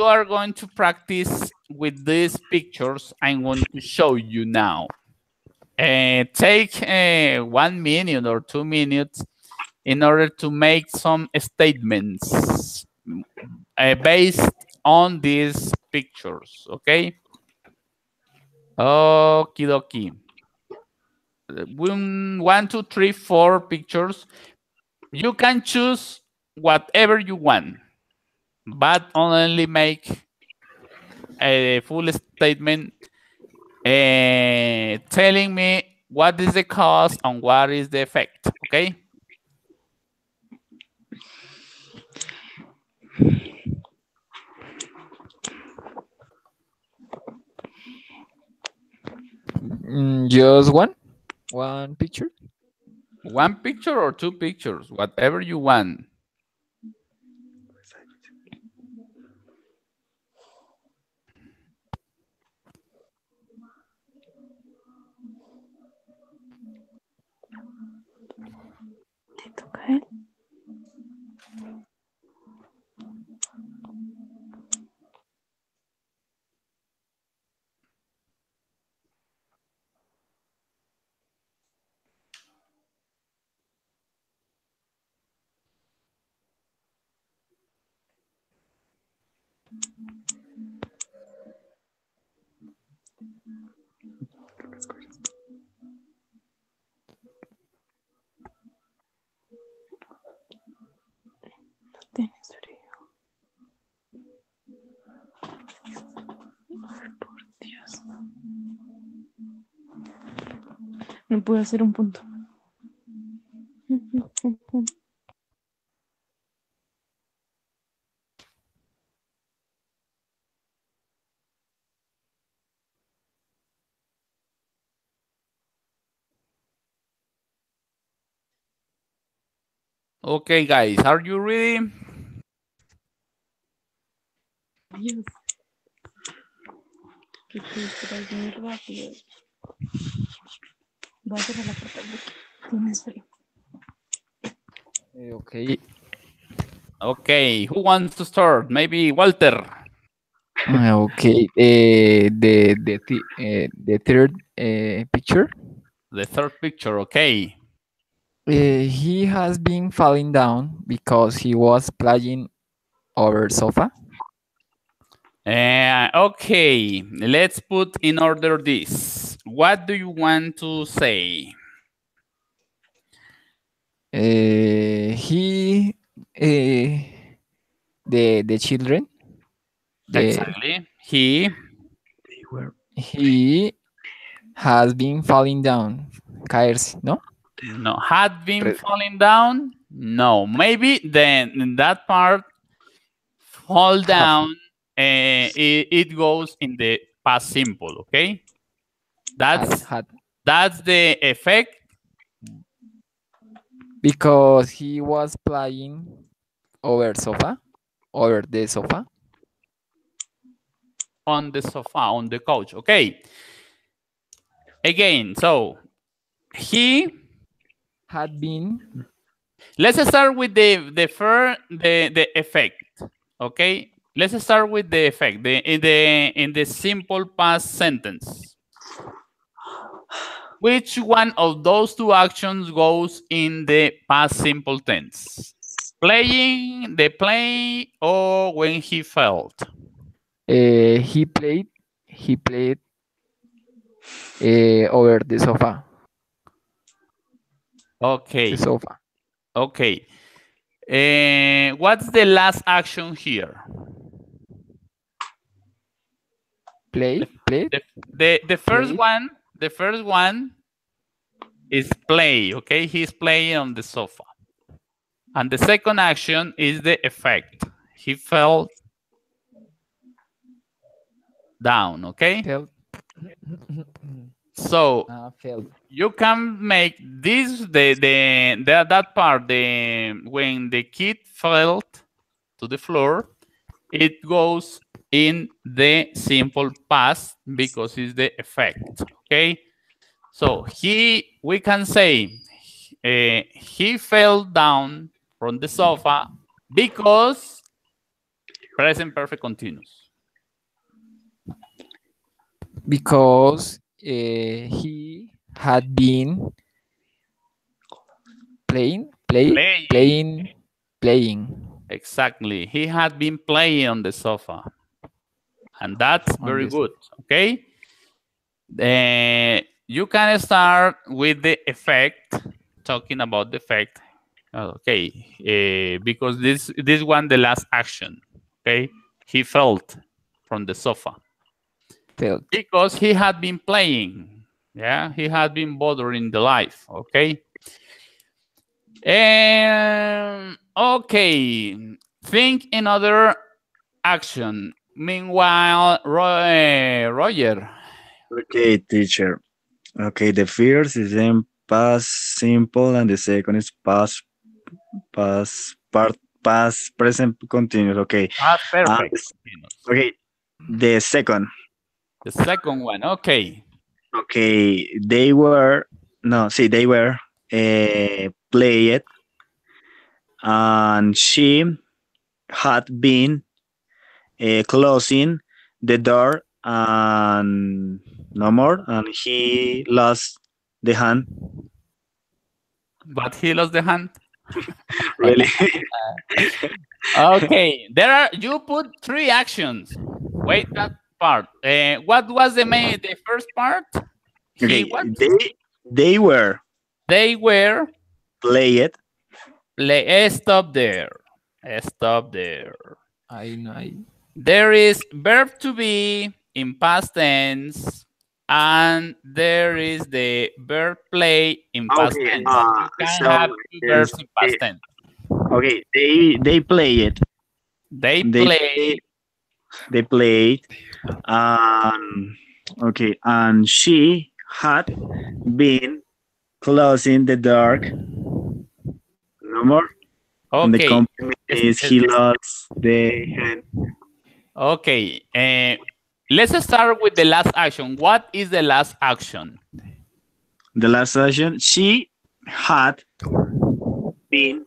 S1: are going to practice with these pictures I'm going to show you now. Take 1 minute or 2 minutes in order to make some statements based on these pictures, okay? Okie dokie. 1, 2, 3, 4 pictures. You can choose whatever you want, but only make a full statement telling me what is the cause and what is the effect, okay?
S2: Just one picture.
S1: 1 picture or 2 pictures, whatever you want.
S7: ¿Te toca a él? No tienes frío. Ay, por Dios. No puedo hacer un punto.
S1: Okay, guys, are you ready?
S7: Dios. Que por ahí muy rápido. Va a cerrar la puerta porque tienes frío.
S2: Okay.
S1: Okay, who wants to start? Maybe Walter.
S2: Okay. The third picture.
S1: The third picture, okay.
S2: He has been falling down because he was playing over sofa.
S1: Okay, let's put in order this. What do you want to say?
S2: He the children.
S1: Exactly. He
S2: has been falling down. Caerse, no?
S1: no had been falling down. No, maybe then in that part fall down. It goes in the past simple. Okay, that's the effect.
S2: Because he was playing over the sofa.
S1: On the sofa, on the couch. Okay. Again, so he
S2: had been.
S1: Let's start with the effect. Okay. Let's start with the effect. In the simple past sentence. Which one of those two actions goes in the past simple tense? Playing, the play, or when he felt?
S2: He played over the sofa.
S1: Okay.
S2: The sofa.
S1: Okay. What's the last action here?
S2: Play.
S1: The first one is play. Okay, he's playing on the sofa. And the second action is the effect. He fell down. Okay. So you can make this that part when the kid fell to the floor, it goes in the simple past because it's the effect. Okay. So we can say he fell down from the sofa because present perfect continuous.
S2: Because he had been playing.
S1: Exactly. He had been playing on the sofa. And that's very good. Okay. You can start with the effect, talking about the effect. Okay. Because this one, the last action. Okay. He felt from the sofa. Because he had been playing. Yeah. He had been bothering the life. Okay. Okay. Think another action. Meanwhile, Roger.
S3: Okay, teacher. Okay, the first is in past simple and the second is past present continuous. Okay.
S1: Perfect.
S3: Okay, the second.
S1: The second one. Okay.
S3: Okay, they were played, and she had been closing the door and no more, and he lost the hand.
S1: But he lost the hand?
S3: Really?
S1: Okay, you put 3 actions. Wait, that part. What was the first part?
S3: Okay, they were played.
S1: Stop there.
S2: I know.
S1: There is verb to be in past tense, and there is the verb play in past tense. You can have 2 verbs in past tense.
S3: Okay, they played.
S1: They
S3: played. Okay, and she had been closing the door. No more. And the
S1: Okay.
S3: compliment is he lost the hand.
S1: Okay. Let's start with the last action. What is the last action?
S3: The last session, she had been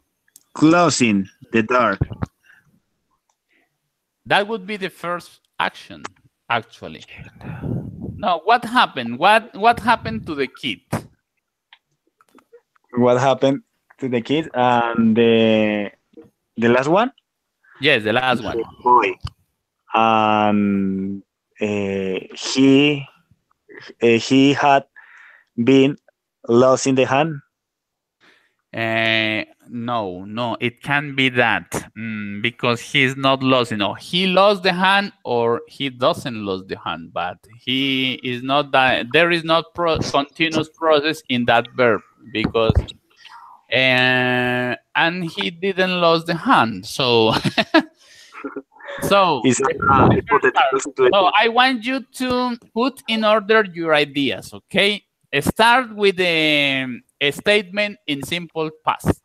S3: closing the door.
S1: That would be the first action, actually. No, what happened? What happened to the kid?
S3: What happened to the kid? And the last one?
S1: Yes, the last one.
S3: The boy. And he had been losing the hand.
S1: No, it can't be that because he's not losing. No, he lost the hand or he doesn't lose the hand, but he is not that. There is not continuous process in that verb because and he didn't lose the hand. So so I want you to put in order your ideas. Okay, start with a statement in simple past.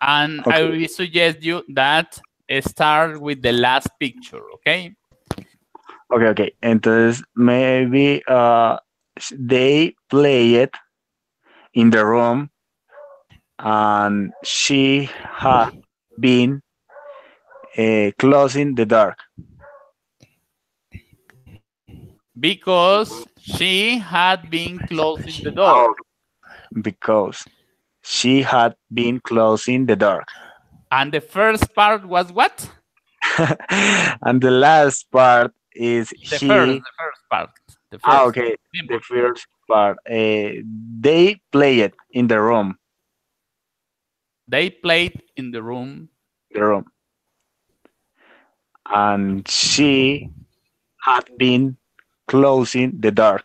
S1: And
S3: okay.
S1: I will suggest you that start with the last picture, okay?
S3: Okay. Entonces, maybe they play it in the room and she had been closing the door.
S1: Because she had been closing the door.
S3: Because she had been closing the door.
S1: And the first part was what?
S3: And the last part is
S1: the first part. The first.
S3: Okay. Simple. The first part. They play it in the room.
S1: They played in the room.
S3: The room. And she had been closing the door.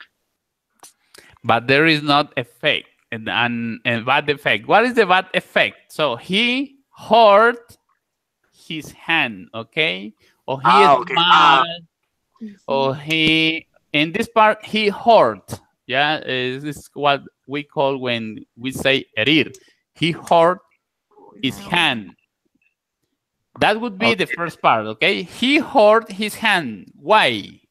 S1: But there is not effect and bad effect. What is the bad effect? So he hurt his hand, okay? Or he is mad. Or he, in this part, he hurt. Yeah, this is what we call when we say herir. He hurt his hand. That would be the first part, okay? He hurt his hand. Why?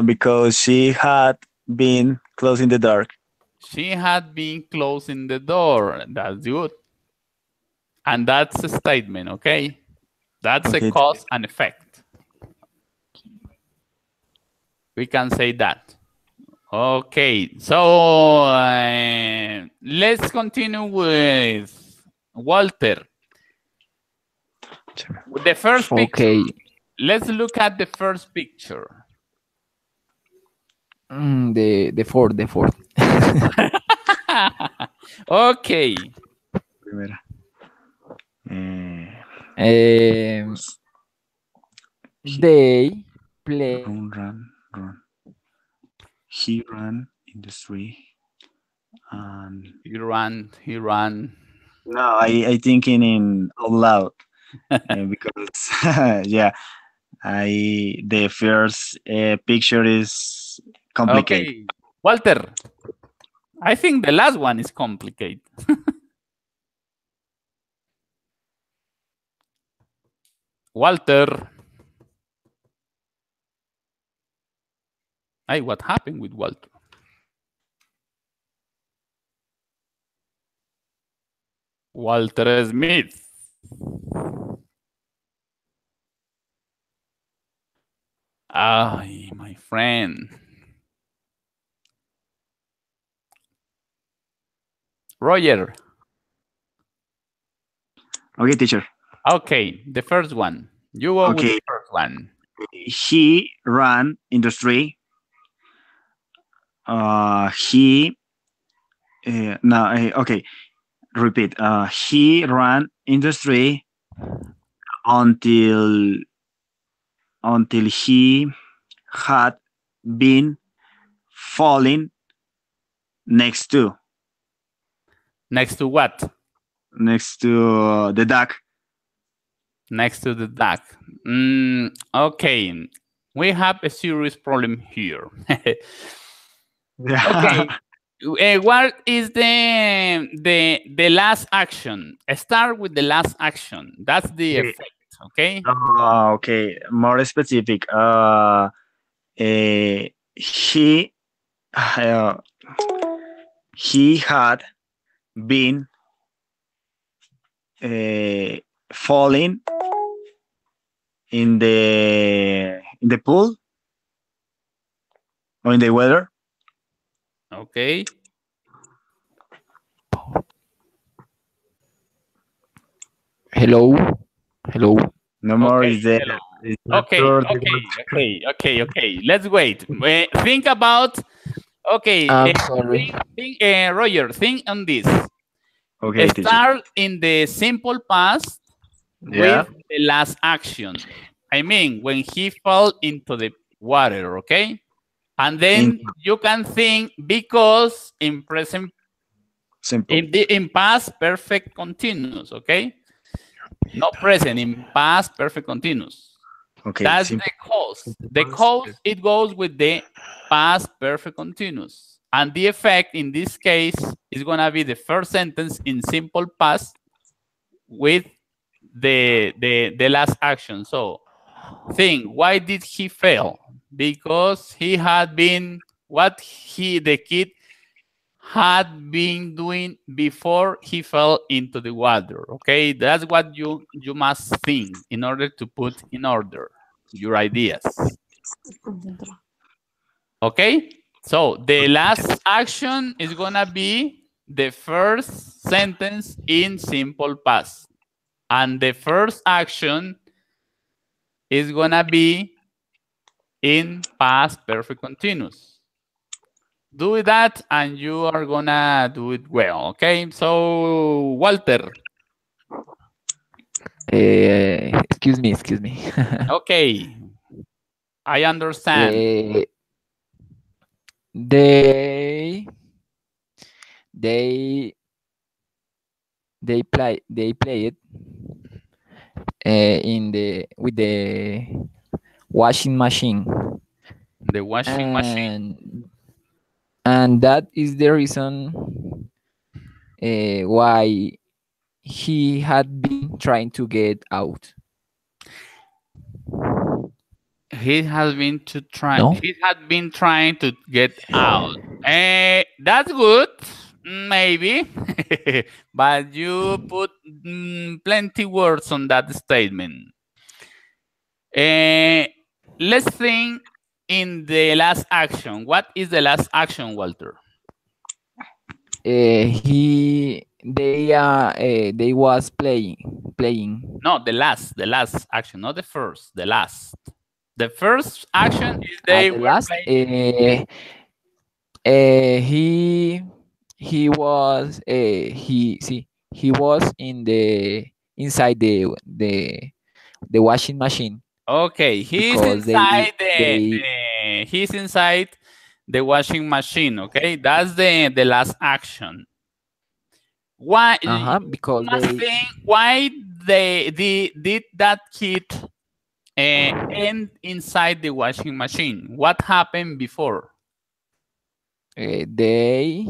S3: Because she had been closing the door.
S1: She had been closing the door. That's good. And that's a statement, okay? That's a cause and effect. We can say that. Okay, so let's continue with Walter. With the first picture.
S2: Okay.
S1: Let's look at the first picture.
S2: The fourth.
S1: Okay.
S2: They play.
S3: Run. He ran in the street. And
S1: he ran.
S3: No, I thinking in out loud because yeah, the first picture is complicated.
S1: Okay. Walter, I think the last one is complicated. Walter. Hey, what happened with Walter? Walter Smith. Ay, my friend. Roger.
S3: Okay, teacher.
S1: Okay, the first one. You go with the first one.
S3: He ran in the street. Okay. Repeat. He ran in the street until he had been falling next to.
S1: Next to what?
S3: Next to the duck.
S1: Next to the duck. Okay. We have a serious problem here. Okay. What is the last action? Start with the last action. That's the
S3: Okay.
S1: effect. Okay.
S3: Okay, more specific. He uh, he had been falling in the pool or in the weather.
S1: Okay.
S2: Hello, hello.
S3: No more
S1: Okay.
S3: is the
S1: Hello.
S3: is the
S1: Okay.
S3: third
S1: Okay. Let's wait. Think about. Okay.
S2: I'm sorry.
S1: Roger, think on this.
S3: Okay, teacher.
S1: Start in the simple past
S3: Yeah.
S1: with the last action. I mean, when he fell into the water, okay? And then you can think because in present,
S3: Simple.
S1: in past perfect continuous, okay? Not present, in past perfect continuous.
S3: Okay.
S1: That's
S3: simple.
S1: the cause. The cause, it goes with the past perfect continuous. And the effect in this case is going to be the first sentence in simple past with the last action. So think, why did he fail? Because he had been what the kid had been doing before he fell into the water. Okay, that's what you must think in order to put in order your ideas. Okay, so the last action is gonna be the first sentence in simple past, and the first action is gonna be in past perfect continuous. Do that and you are gonna do it well, okay? So, Walter.
S2: Excuse me.
S1: Okay, I understand.
S2: They play it in the with the washing machine.
S1: The washing machine.
S2: And that is the reason why he had been trying to get out.
S1: He has been
S2: No?
S1: He had been trying to get out. That's good, maybe, but you put plenty words on that statement. Let's think in the last action. What is the last action, Walter?
S2: They was playing.
S1: No, the last action, not the first, the last. The first action is they were playing.
S2: He was he was in the inside the washing machine.
S1: Okay, he's inside he's inside the washing machine. Okay, that's the last action. Why?
S2: Because
S1: why did that kid end inside the washing machine? What happened before?
S2: They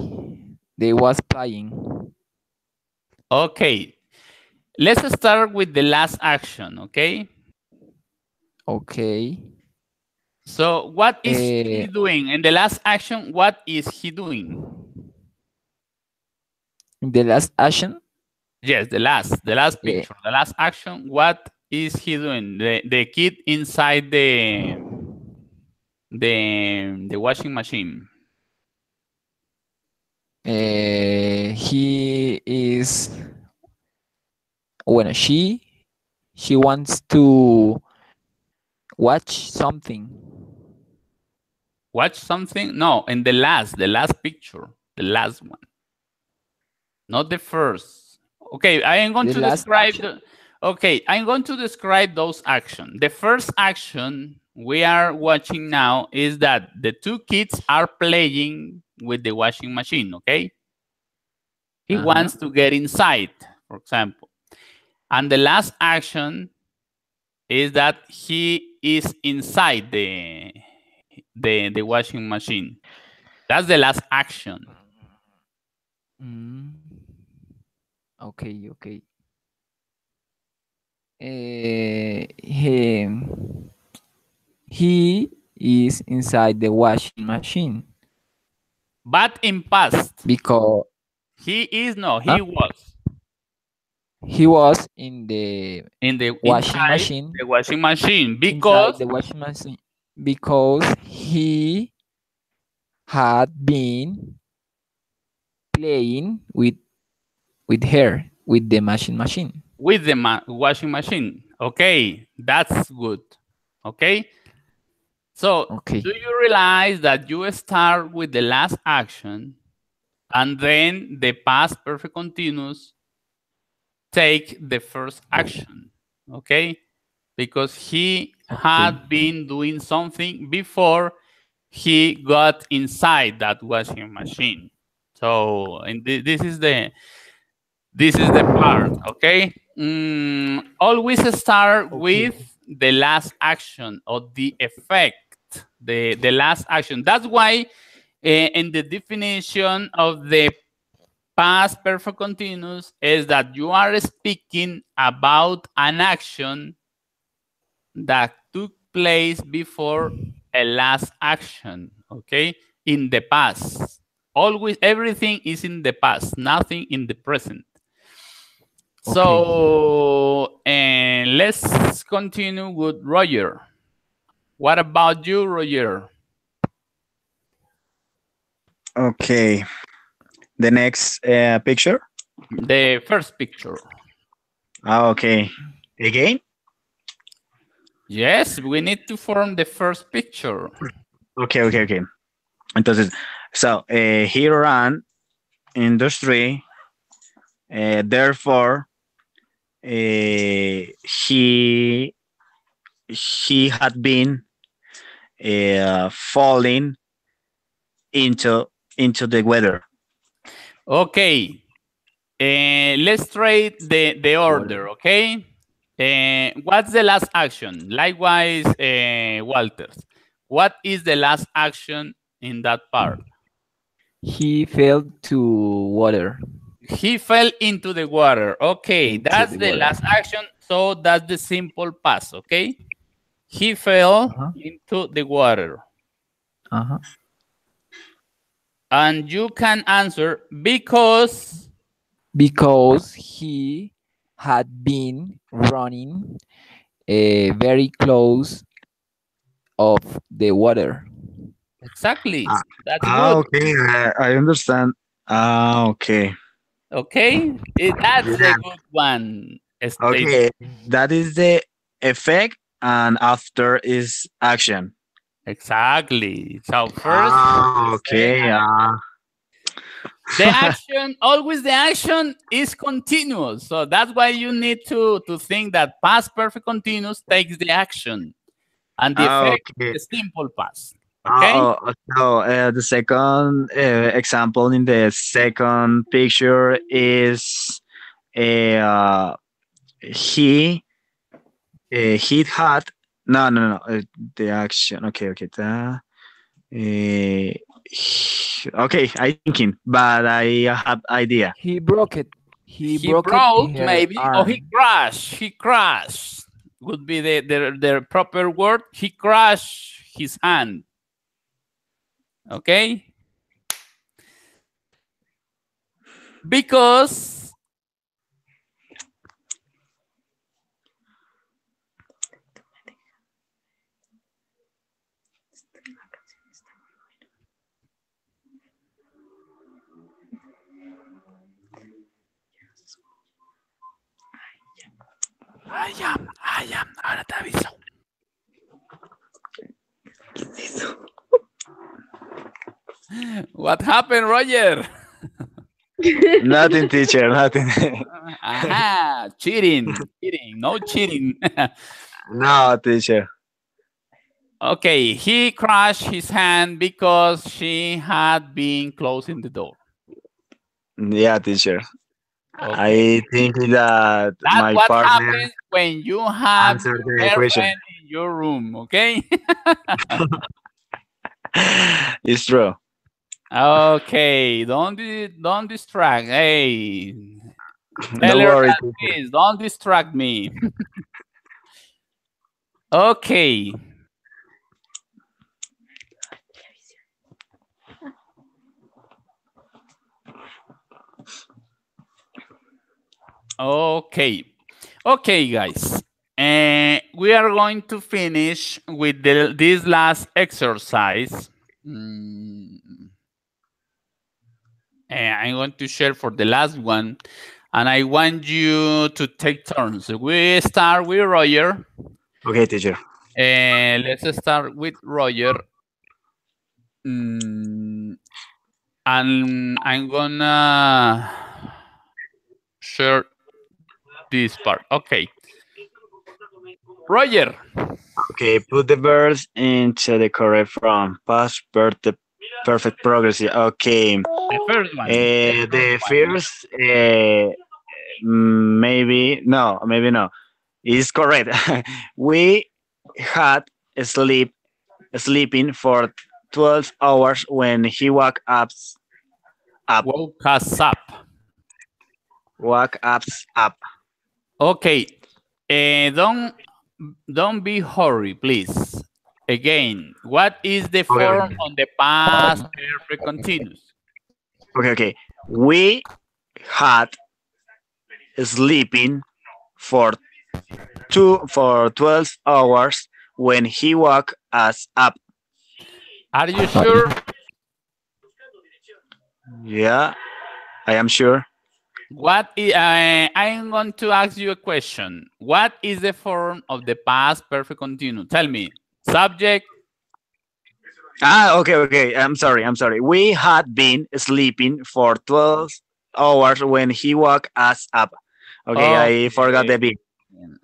S2: was playing.
S1: Okay, let's start with the last action. Okay.
S2: Okay.
S1: So what is he doing in the last action? What is he doing?
S2: In the last action?
S1: Yes, the last picture, the last action. What is he doing? The kid inside the washing machine.
S2: He is she wants to watch something.
S1: Watch something? No, in the last picture, the last one, not the first. Okay, I am going to describe I'm going to describe those actions. The first action we are watching now is that the two kids are playing with the washing machine, okay? He wants to get inside, for example. And the last action is that he is inside the washing machine. That's the last action.
S2: Mm, okay, okay. He is inside the washing machine
S1: But in past,
S2: because
S1: he is no,
S2: huh?
S1: he was
S2: He was in the
S1: in the
S2: washing
S1: inside
S2: machine
S1: the washing machine
S2: inside
S1: because
S2: the washing machine because he had been playing with her with the machine.
S1: with the washing machine. Okay, that's good. Okay, so
S2: Okay.
S1: do you realize that you start with the last action and then the past perfect continuous take the first action? Okay, because he
S2: Okay.
S1: had been doing something before he got inside that washing machine. So, and this is the part, okay? Always start
S2: Okay.
S1: with the last action or the effect, the last action. That's why in the definition of the past perfect continuous is that you are speaking about an action that took place before a last action, okay? In the past. Always, everything is in the past, nothing in the present.
S2: Okay.
S1: So, and let's continue with Roger. What about you, Roger?
S3: Okay. The next picture.
S1: The first picture.
S3: Okay. Again.
S1: Yes, we need to form the first picture.
S3: Okay. Entonces, so he ran in the street. Therefore, he had been falling into the weather.
S1: Okay, let's trade the order, okay? What's the last action? Likewise, Walters. What is the last action in that part?
S2: He fell to water.
S1: He fell into the water. Okay,
S2: Into
S1: that's
S2: the
S1: the
S2: water.
S1: last action. So that's the simple past, okay? He fell
S2: Uh-huh.
S1: into the water.
S2: Uh-huh.
S1: And you can answer because
S2: He had been running very close of the water.
S1: exactly.
S3: Ah,
S1: That's good.
S3: okay. I understand. Okay.
S1: Okay, that's the
S3: Yeah.
S1: good one. State.
S3: Okay. That is the effect, and after is action.
S1: Exactly. So first,
S3: Ah,
S1: say
S3: okay.
S1: the action, always the action is continuous. So that's why you need to think that past perfect continuous takes the action and the effect
S3: Okay.
S1: is the simple past. Okay?
S3: So the second example in the second picture is uh, he he had no the action. Okay. Okay, I thinking, but I have idea.
S2: He broke it.
S1: He broke
S2: Her
S1: maybe, or
S2: arm.
S1: he crashed. He crashed would be the proper word. He crashed his hand. Okay? Because I am, ahora te aviso. What happened, Roger?
S3: Nothing, teacher. Nothing.
S1: Aha, cheating, no cheating.
S3: No, teacher.
S1: Okay, he crashed his hand because she had been closing the door.
S3: Yeah, teacher.
S1: Okay.
S3: I think that
S1: That's
S3: my
S1: what
S3: partner
S1: happens when you have
S3: answered
S1: your
S3: the question.
S1: girlfriend in your room, okay?
S3: It's true.
S1: Okay, don't distract. Hey, tell
S3: Don't
S1: her
S3: worry,
S1: that,
S3: teacher.
S1: please. Don't distract me. Okay. Okay. Okay, guys. We are going to finish with this last exercise. I'm going to share for the last one, and I want you to take turns. We start with Roger.
S3: Okay, teacher.
S1: Let's start with Roger. And I'm gonna share this part. Okay. Roger.
S3: Okay, put the verbs into the correct form. Past, perfect, progressive. Okay.
S1: The first one.
S3: The first, maybe no, is correct. We had sleeping for 12 hours when he woke up.
S1: Woke us up.
S3: Woke up.
S1: Okay. Don't be hurry, please. Again, what is the form on the past perfect continuous?
S3: Okay. We had sleeping for 12 hours when he woke us up.
S1: Are you sure?
S3: Yeah, I am sure.
S1: I'm going to ask you a question. What is the form of the past perfect continuous? Tell me. Subject.
S3: Okay. I'm sorry. We had been sleeping for 12 hours when he woke us up. Okay, I forgot the bit.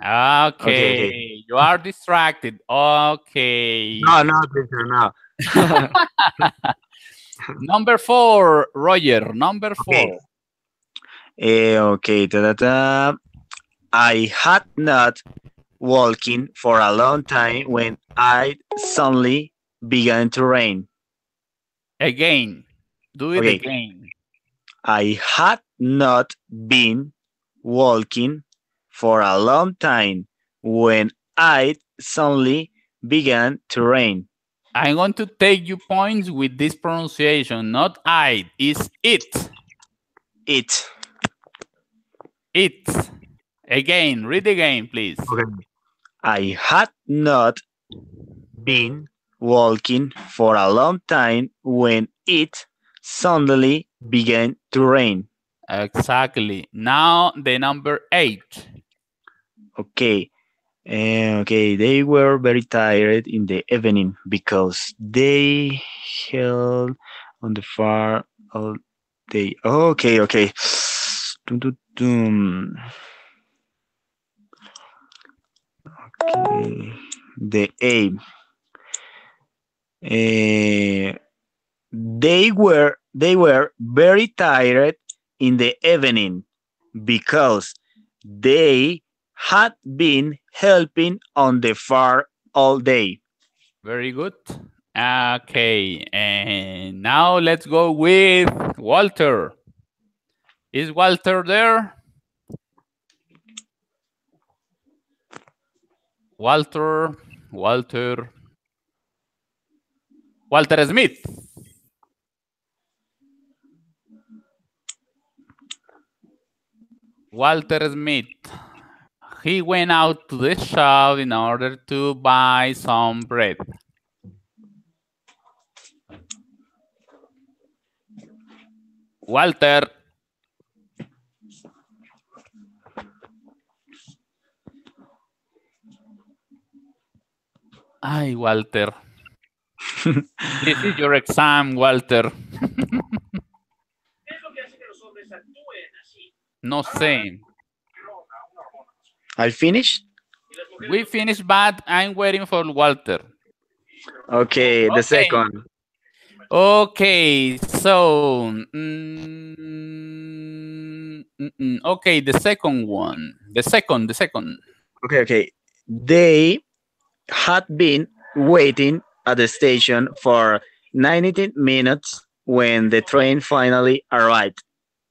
S1: Okay. You are distracted. Okay.
S3: No, teacher, no.
S1: Number 4, Roger. Number 4.
S3: Okay. I had not walking for a long time when I suddenly began to rain.
S1: Again. Do it again.
S3: I had not been walking for a long time when it suddenly began to rain.
S1: I'm going to take you points with this pronunciation. Not I, it's it.
S3: It.
S1: Again, read again, please.
S3: Okay. I had not been walking for a long time when it suddenly began to rain.
S1: Exactly. Now the number 8.
S3: Okay. They were very tired in the evening because they held on the far all day. Okay. Dum, dum, dum. Okay. The A. They were very tired in the evening because they had been helping on the farm all day.
S1: Very good. Okay, and now let's go with Walter. Is Walter there? Walter Smith. Walter Smith. He went out to the shop in order to buy some bread. Walter. Ay, Walter. This is your exam, Walter. No sé.
S3: I finished?
S1: We finished, but I'm waiting for Walter.
S3: Okay, the second.
S1: Okay, so okay, the second one. The second.
S3: Okay. They had been waiting at the station for 90 minutes when the train finally arrived.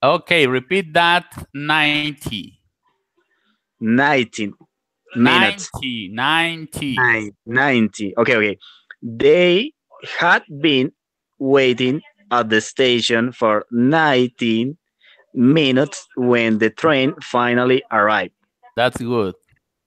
S1: Okay, repeat that. 90.
S3: 19 minutes.
S1: 90.
S3: 90. Okay. They had been waiting at the station for 19 minutes when the train finally arrived.
S1: That's good.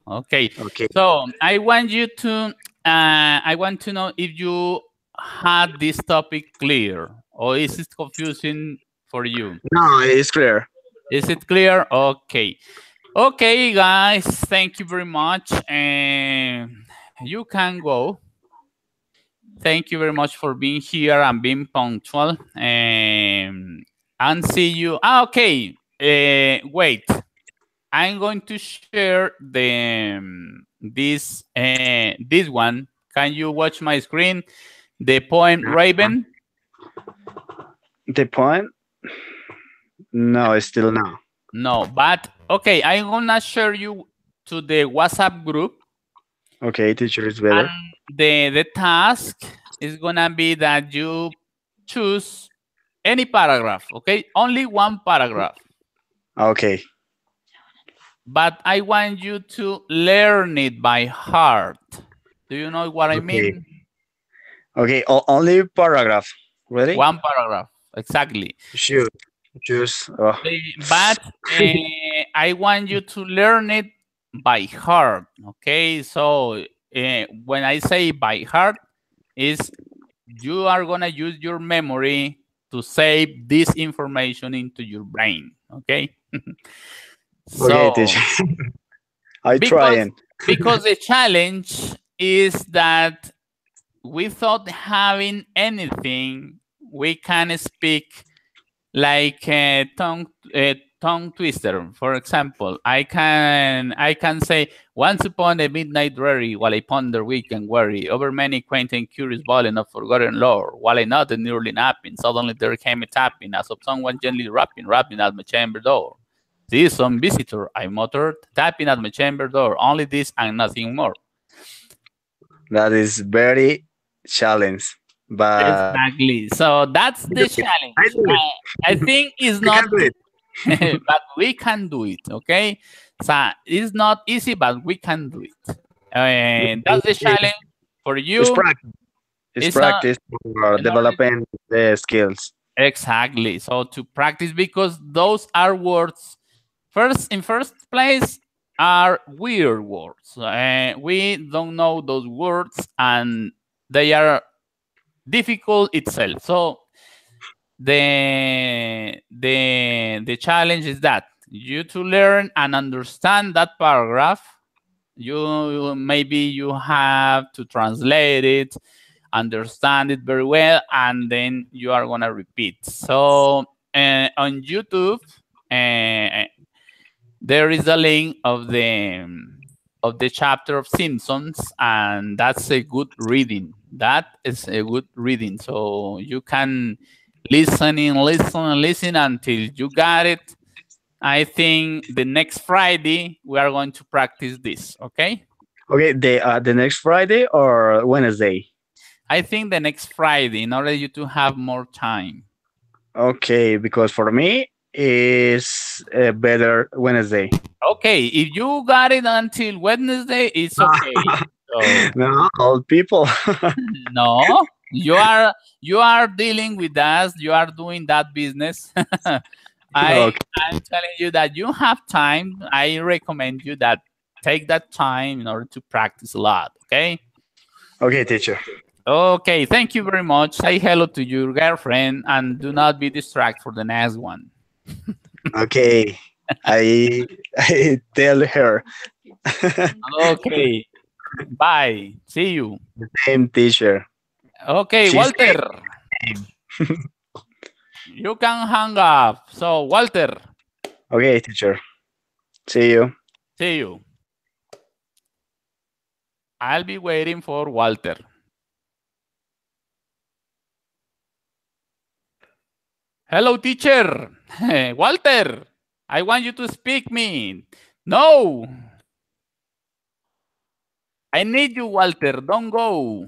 S1: Okay.
S3: Okay.
S1: So I want you to I want to know if you had this topic clear or is it confusing for you?
S3: No, it's clear.
S1: Is it clear? Okay. Okay, guys, thank you very much. And you can go. Thank you very much for being here and being punctual. And see you. Okay. Wait. I'm going to share the this one. Can you watch my screen? The poem Raven.
S3: The point? No, it's still no.
S1: No, but okay. I'm gonna share you to the WhatsApp group.
S3: Okay, teacher is better.
S1: And the task is gonna be that you choose any paragraph. Okay, only one paragraph.
S3: Okay.
S1: But I want you to learn it by heart. Do you know what I mean?
S3: Okay, only paragraph. Ready?
S1: One paragraph, exactly.
S3: Shoot. Choose. Oh.
S1: But I want you to learn it by heart. Okay, so when I say by heart, is you are gonna use your memory to save this information into your brain. Okay. So,
S3: okay, teacher. I trying.
S1: Because the challenge is that without having anything, we can speak like a tongue twister. For example, I can say, once upon a midnight dreary, while I ponder weak and weary over many quaint and curious volume of forgotten lore, while I nodded nearly napping, suddenly there came a tapping, as of someone gently rapping at my chamber door. "This is some visitor," I muttered, tapping at my chamber door. "Only this and nothing more."
S3: That is very challenge. But
S1: exactly. So that's the challenge. I think it's not, but we can do it. Okay. So it's not easy, but we can do it. And that's the challenge for you.
S3: It's practice. It's practice for developing the skills.
S1: Exactly. So to practice, because those are words. In first place, are weird words. We don't know those words, and they are difficult itself. So the challenge is that you to learn and understand that paragraph. You maybe you have to translate it, understand it very well, and then you are gonna repeat. So on YouTube, there is a link of the chapter of Simpsons, and that's a good reading. That is a good reading. So you can listen until you got it. I think the next Friday we are going to practice this. Okay.
S3: Okay. The next Friday or Wednesday?
S1: I think the next Friday, in order you to have more time.
S3: Okay, because for me is better Wednesday.
S1: Okay, if you got it until Wednesday, it's okay. So,
S3: no, old people.
S1: no, you are dealing with us. You are doing that business. I'm telling you that you have time. I recommend you that take that time in order to practice a lot. Okay.
S3: Okay, teacher.
S1: Okay, thank you very much. Say hello to your girlfriend and do not be distracted for the next one.
S3: Okay, I tell her.
S1: Okay, bye. See you.
S3: The same teacher.
S1: Okay, Walter. You can hang up. So, Walter.
S3: Okay, teacher. See you.
S1: See you. I'll be waiting for Walter. Hello, teacher. Walter, I want you to speak me. No. I need you, Walter. Don't go.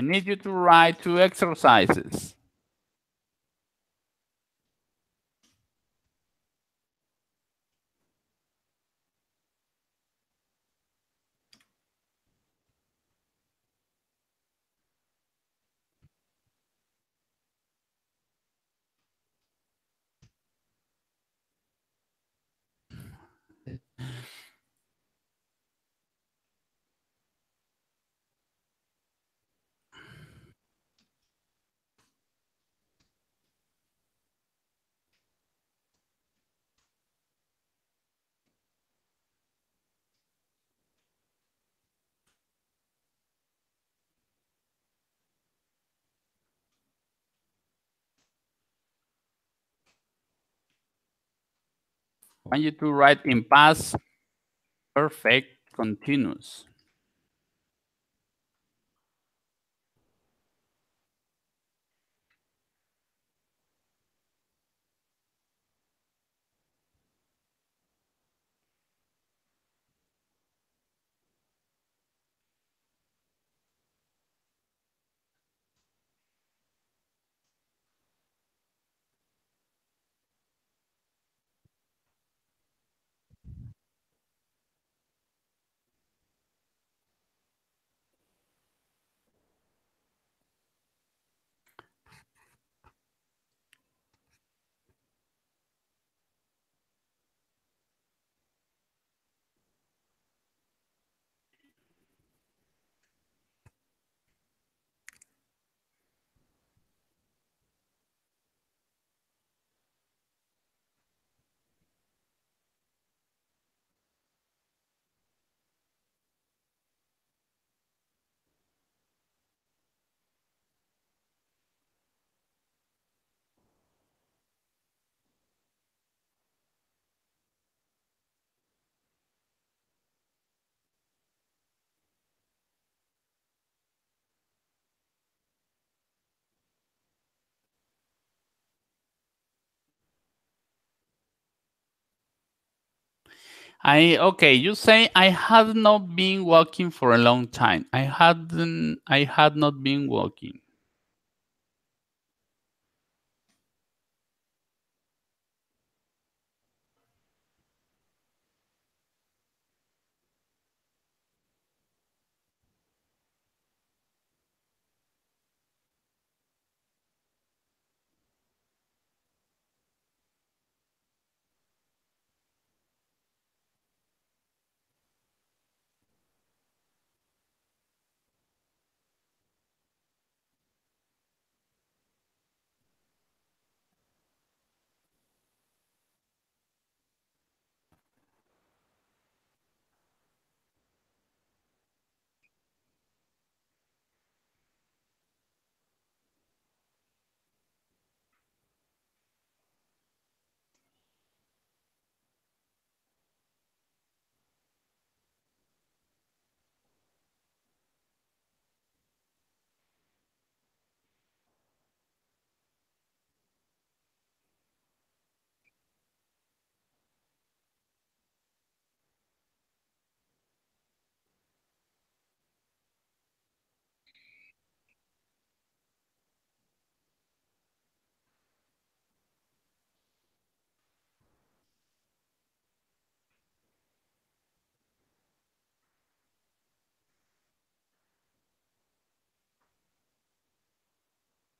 S1: I need you to write 2 exercises. I want you to write in past perfect continuous. Okay, you say I had not been walking for a long time. I had not been walking.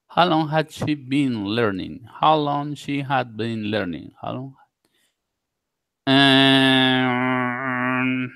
S1: How long had she been learning? How long she had been learning? How long? Um,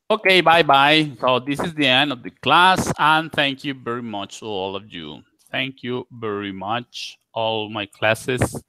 S1: Okay, bye-bye. So this is the end of the class, and thank you very much to all of you. Thank you very much, all my classes.